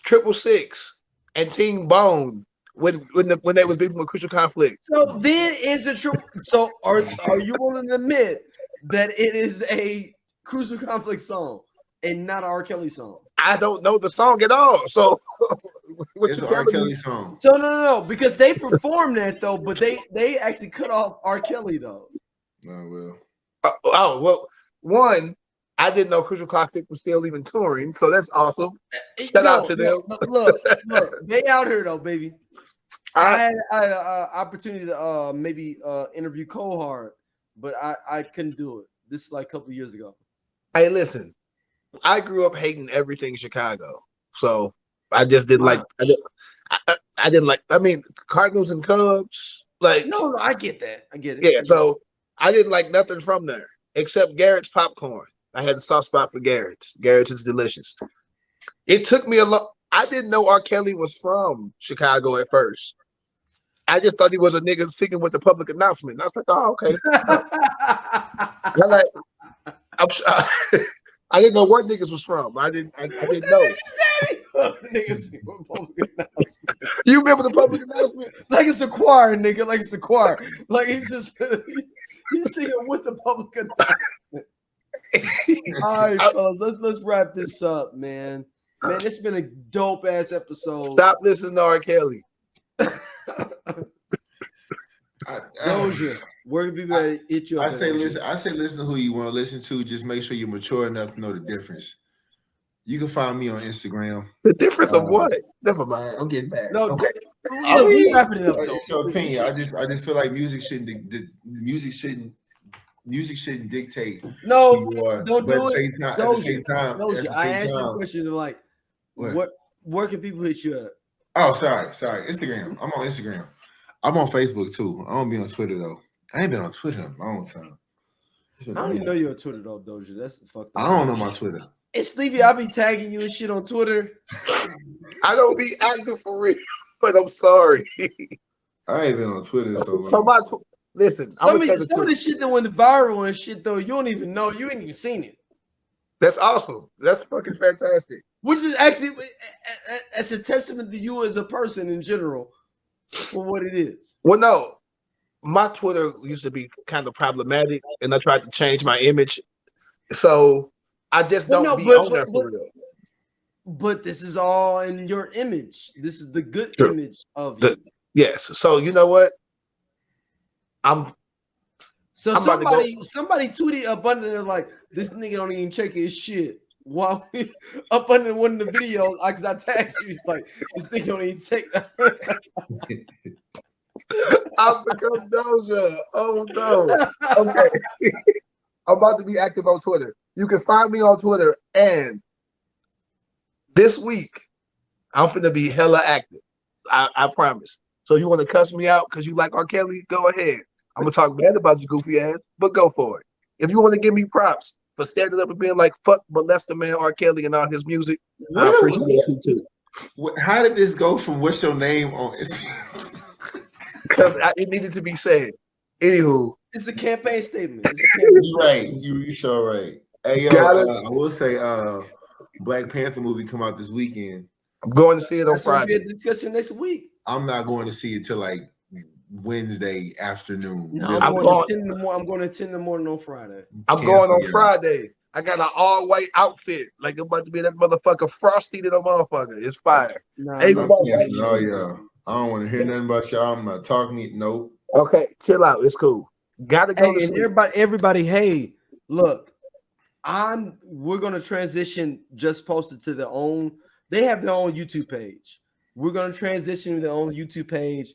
666 and team Bone when they was beefing with Crucial Conflict. So then is it true? So are you willing to admit that it is a Crucial Conflict song and not an R. Kelly song? I don't know the song at all. So it's an R. Kelly song. So no, because they performed that though, but they actually cut off R. Kelly though. Oh well. Well, one, I didn't know Crucial Conflict was still even touring, so that's awesome. Shout out to them. Look, they out here though, baby. I had an opportunity to maybe interview Cole Hard, but I couldn't do it. This is like a couple years ago. Hey, listen, I grew up hating everything Chicago, so I just didn't like. I didn't like. I mean, Cardinals and Cubs. Like, no, I get that. I get it. Yeah, so I didn't like nothing from there except Garrett's popcorn. I had a soft spot for Garrett's. Garrett's is delicious. It took me a lot. I didn't know R. Kelly was from Chicago at first. I just thought he was a nigga singing with the public announcement. And I was like, oh, okay. I didn't know where niggas was from. I didn't know. You remember the public announcement? Like it's a choir, nigga. Like it's a choir. Like he's just he's singing with the public announcement. All right, fellas, let's wrap this up, man. Man, it's been a dope ass episode. Stop listening to R. Kelly. Doja, where can people hit you up? I say listen to who you want to listen to. Just make sure you're mature enough to know the difference. You can find me on Instagram. The difference of what? Never mind. I'm getting back. No, okay. We wrapping it up. It's your opinion. I just feel like music shouldn't music shouldn't dictate No, who you are. don't But do at the it. same time, at the same time, Doja, I asked you a question like, what? where can people hit you at? Oh, sorry. Instagram. I'm on Instagram. I'm on Facebook too. I don't be on Twitter though. I ain't been on Twitter in a long time. I don't even know you're on Twitter though, Doja. That's the fucked up. I don't know my Twitter. And Stevie, I be tagging you and shit on Twitter. I don't be active for real, but I'm sorry. I ain't been on Twitter so long. So listen, Some of the shit that went viral and shit though, you don't even know. You ain't even seen it. That's awesome. That's fucking fantastic. Which is actually it's a testament to you as a person in general for what it is. Well, no, my Twitter used to be kind of problematic, and I tried to change my image. So I just don't be on there for real. But this is all in your image. This is the good image of you. Yes. So you know what? Somebody tweeted up under there like, this nigga don't even check his shit. While we up under one of the videos, because I tagged you, it's like, this nigga don't even check that. I've become Doja. Oh no. Okay. I'm about to be active on Twitter. You can find me on Twitter, and this week I'm finna be hella active. I promise. So you want to cuss me out because you like R. Kelly? Go ahead. I'm gonna talk bad about your goofy ass, but go for it. If you want to give me props for standing up and being like, fuck molester man R. Kelly and all his music, I appreciate you too. How did this go from what's your name on Instagram? Because it needed to be said. Anywho, it's a campaign statement. You're right. You sure right. Hey yo, I will say, Black Panther movie come out this weekend. I'm going to see it on Friday. We'll discussion next week. I'm not going to see it till like Wednesday afternoon. No, I'm going to 10 in the morning. I'm going to 10 in the morning on Friday. I'm going on Friday. I got an all-white outfit. Like I'm about to be that motherfucker Frosty to the motherfucker. It's fire. Oh yeah. I don't want to hear nothing about y'all. I'm not talking to you. Nope. Okay, chill out. It's cool. Gotta go. Hey, and everybody, hey, look, we're gonna transition Just Posted to their own. They have their own YouTube page. We're gonna transition to their own YouTube page.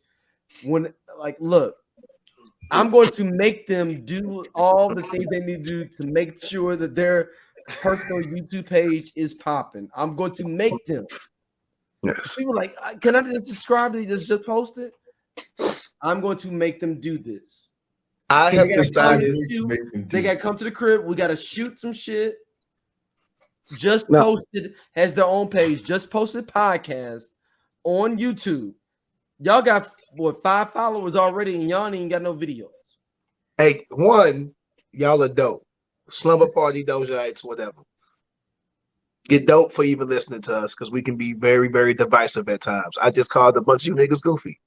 Look, I'm going to make them do all the things they need to do to make sure that their personal YouTube page is popping. I'm going to make them. Yes. People like, can I just subscribe to this? Just post it. I'm going to make them do this. I have decided they got to come to the crib. We got to shoot some shit. Just Posted has their own page. Just Posted podcast on YouTube. Y'all got 5 followers already, and y'all ain't got no videos. Hey, y'all are dope. Slumber Party, Dojaites, whatever. Get dope for even listening to us because we can be very, very divisive at times. I just called a bunch of you niggas goofy.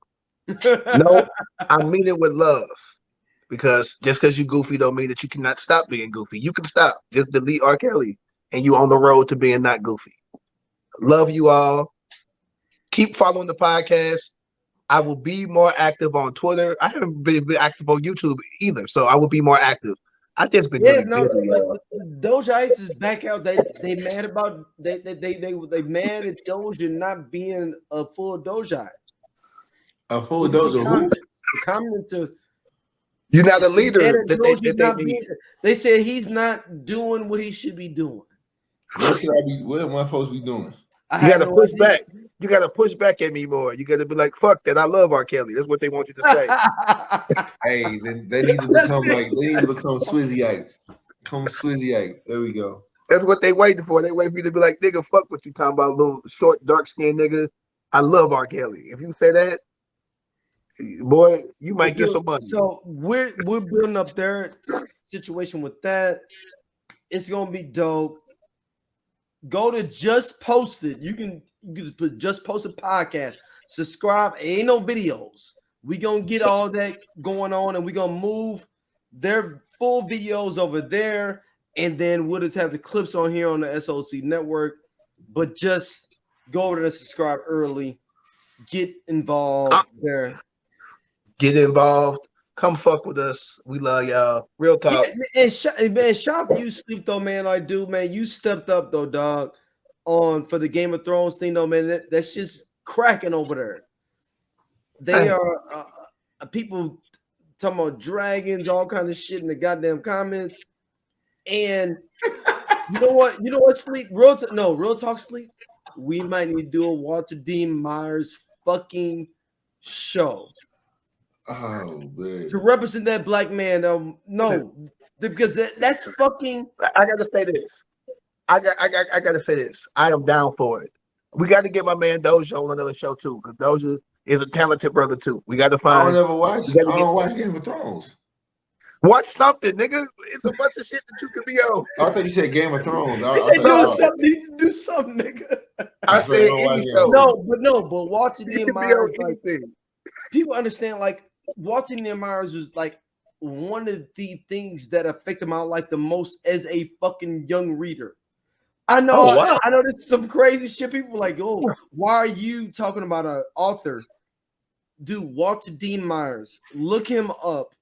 No, I mean it with love. Because just because you goofy don't mean that you cannot stop being goofy. You can stop. Just delete R. Kelly and you on the road to being not goofy. Love you all. Keep following the podcast. I will be more active on Twitter. I haven't been active on YouTube either, so I will be more active. I just been busy. Dojaites is back out. They mad about they mad at Doja not being a full Dojaite. A full Doja. Comment to you're not a leader. They said he's not doing what he should be doing. What am I supposed to be doing? You gotta push back. You gotta push back at me more. You gotta be like, "Fuck that! I love R. Kelly." That's what they want you to say. Hey, they need to become Swizzyites. Become Swizzyites. There we go. That's what they waiting for. They wait for you to be like, "Nigga, fuck what you talking about, little short, dark skinned nigga." I love R. Kelly. If you say that, boy, you might get some money. So we're building up their situation with that. It's gonna be dope. Go to Just Posted. You can put Just Posted podcast. Subscribe. Ain't no videos. We gonna get all that going on, and we gonna move their full videos over there, and then we'll just have the clips on here on the SOC network. But just go over there, subscribe early, get involved there. Get involved. Come fuck with us. We love y'all. Real talk. Yeah, and shout out to you, Sleep though, man. I do, man. You stepped up though, dog, for the Game of Thrones thing, though, man. That's just cracking over there. They are people talking about dragons, all kind of shit in the goddamn comments. And you know what? You know what? Sleep. Real talk. Sleep. We might need to do a Walter Dean Myers fucking show. Oh man. To represent that black man. Because that's fucking. I gotta say this. I gotta say this. I am down for it. We got to get my man Doja on another show too, because Doja is a talented brother too. We got to find. I don't ever watch. I don't watch Game of Thrones. Watch something, nigga. It's a bunch of shit that you could be on. I thought you said Game of Thrones. He said do something, nigga. I said any show. But Walter D. Myers, like, people understand, like, Walter D. Myers was like one of the things that affected my life the most as a fucking young reader. I know, I know this is some crazy shit. People like, oh, why are you talking about an author? Dude, Walter D. Myers, look him up.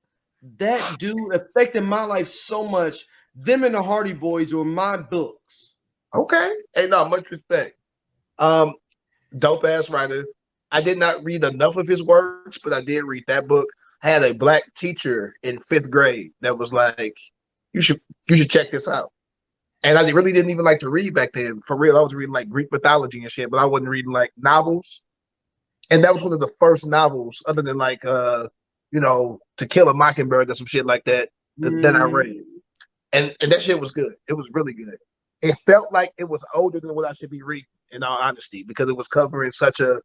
That dude affected my life so much. Them and the Hardy Boys were my books. Okay. Hey, no, much respect. Dope ass writer. I did not read enough of his works, but I did read that book. I had a black teacher in 5th grade that was like, you should check this out. And I really didn't even like to read back then. For real, I was reading like Greek mythology and shit, but I wasn't reading like novels. And that was one of the first novels, other than like To Kill a Mockingbird or some shit like that that I read. And that shit was good. It was really good. It felt like it was older than what I should be reading, in all honesty, because it was covering such a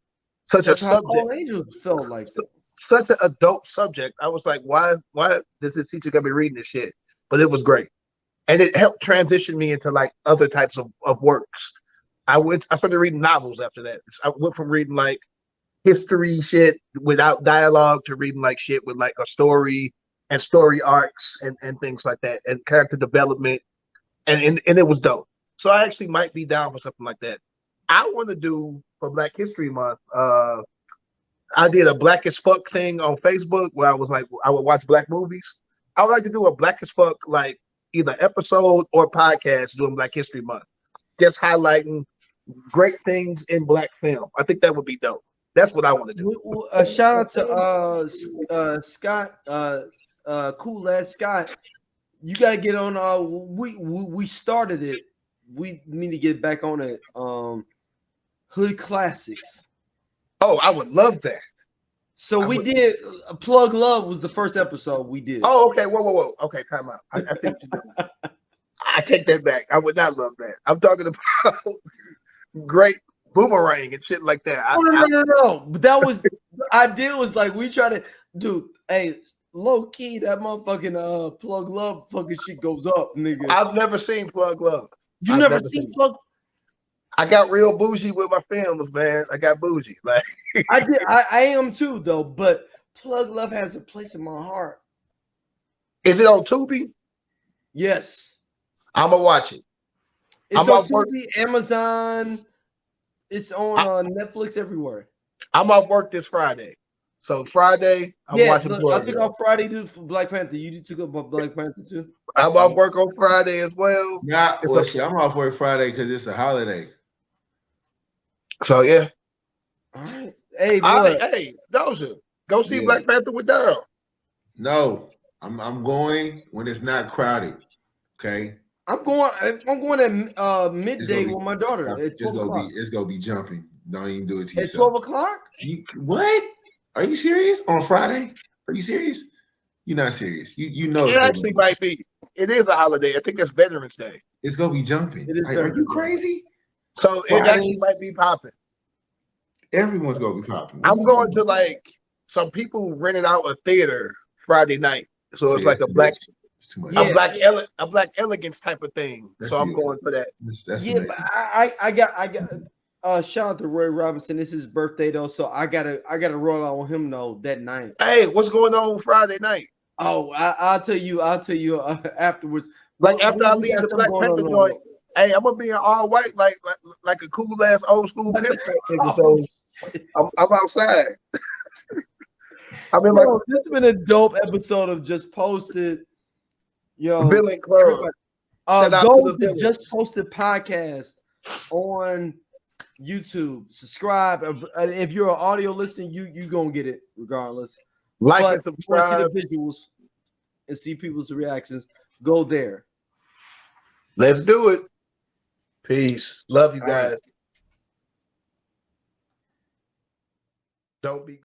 subject. All Angels felt like such an adult subject. I was like, why does this teacher gonna be reading this shit? But it was great. And it helped transition me into like other types of works. I started reading novels after that. I went from reading like history shit without dialogue to reading like shit with like a story and story arcs and things like that, and character development. And it was dope. So I actually might be down for something like that. I want to do for Black History Month. I did a Black as Fuck thing on Facebook where I was like, I would watch black movies. I would like to do a Black as Fuck, like either episode or podcast during Black History Month, just highlighting great things in black film. I think that would be dope. That's what I want to do. A shout out to Scott, cool ass Scott. You gotta get on. We started it. We need to get back on it. Hood Classics. Oh, I would love that. So we did. Plug Love was the first episode we did. Oh, okay. Whoa. Okay, time out. I see what you're doing. I take that back. I would not love that. I'm talking about great Boomerang and shit like that. No. But that was the idea. Was like we try to do. Hey, low key, that motherfucking Plug Love fucking shit goes up, nigga. I've never seen Plug Love. I've never seen Plug. I got real bougie with my films, man. I got bougie. Like I did. I am too, though. But Plug Love has a place in my heart. Is it on Tubi? Yes. I'm gonna watch it. It's on Tubi, Amazon. It's on Netflix, everywhere. I'm off work this Friday. So Friday, I'm watching. I took off Friday dude for Black Panther. You took up Black Panther too? I'm off work on Friday as well. I'm off work Friday because it's a holiday. So yeah. All right. Hey, Doja, go see Black Panther with Daryl. No, I'm going when it's not crowded. Okay. I'm going at midday with my daughter. It's gonna be jumping. Don't even do it to yourself. At 12 o'clock? What? Are you serious? On Friday? Are you serious? You're not serious. You know it actually might be. It is a holiday. I think it's Veterans Day. It's gonna be jumping. Are you crazy? So Friday, it actually might be popping. Everyone's gonna be popping. I'm going to like some people rented out a theater Friday night. So it's like a black. It's too much. A black elegance type of thing. That's so beautiful. I'm going for that. That's but I got shout out to Roy Robinson. It's his birthday though, so I gotta roll out with him though that night. Hey, what's going on Friday night? Oh, I'll tell you afterwards. Like after I leave the Black Panther joint. Hey, I'm gonna be in all white, like a cool ass old school nigga. So I'm outside. I mean, this has been a dope episode of Just Posted. Yo, Villain Club. Go to Just Posted podcast on YouTube. Subscribe. If you're an audio listener, you gonna get it regardless. Like But and if you want to see subscribe. the visuals and see people's reactions, go there. Let's do it. Peace. Love you All right. guys. Don't be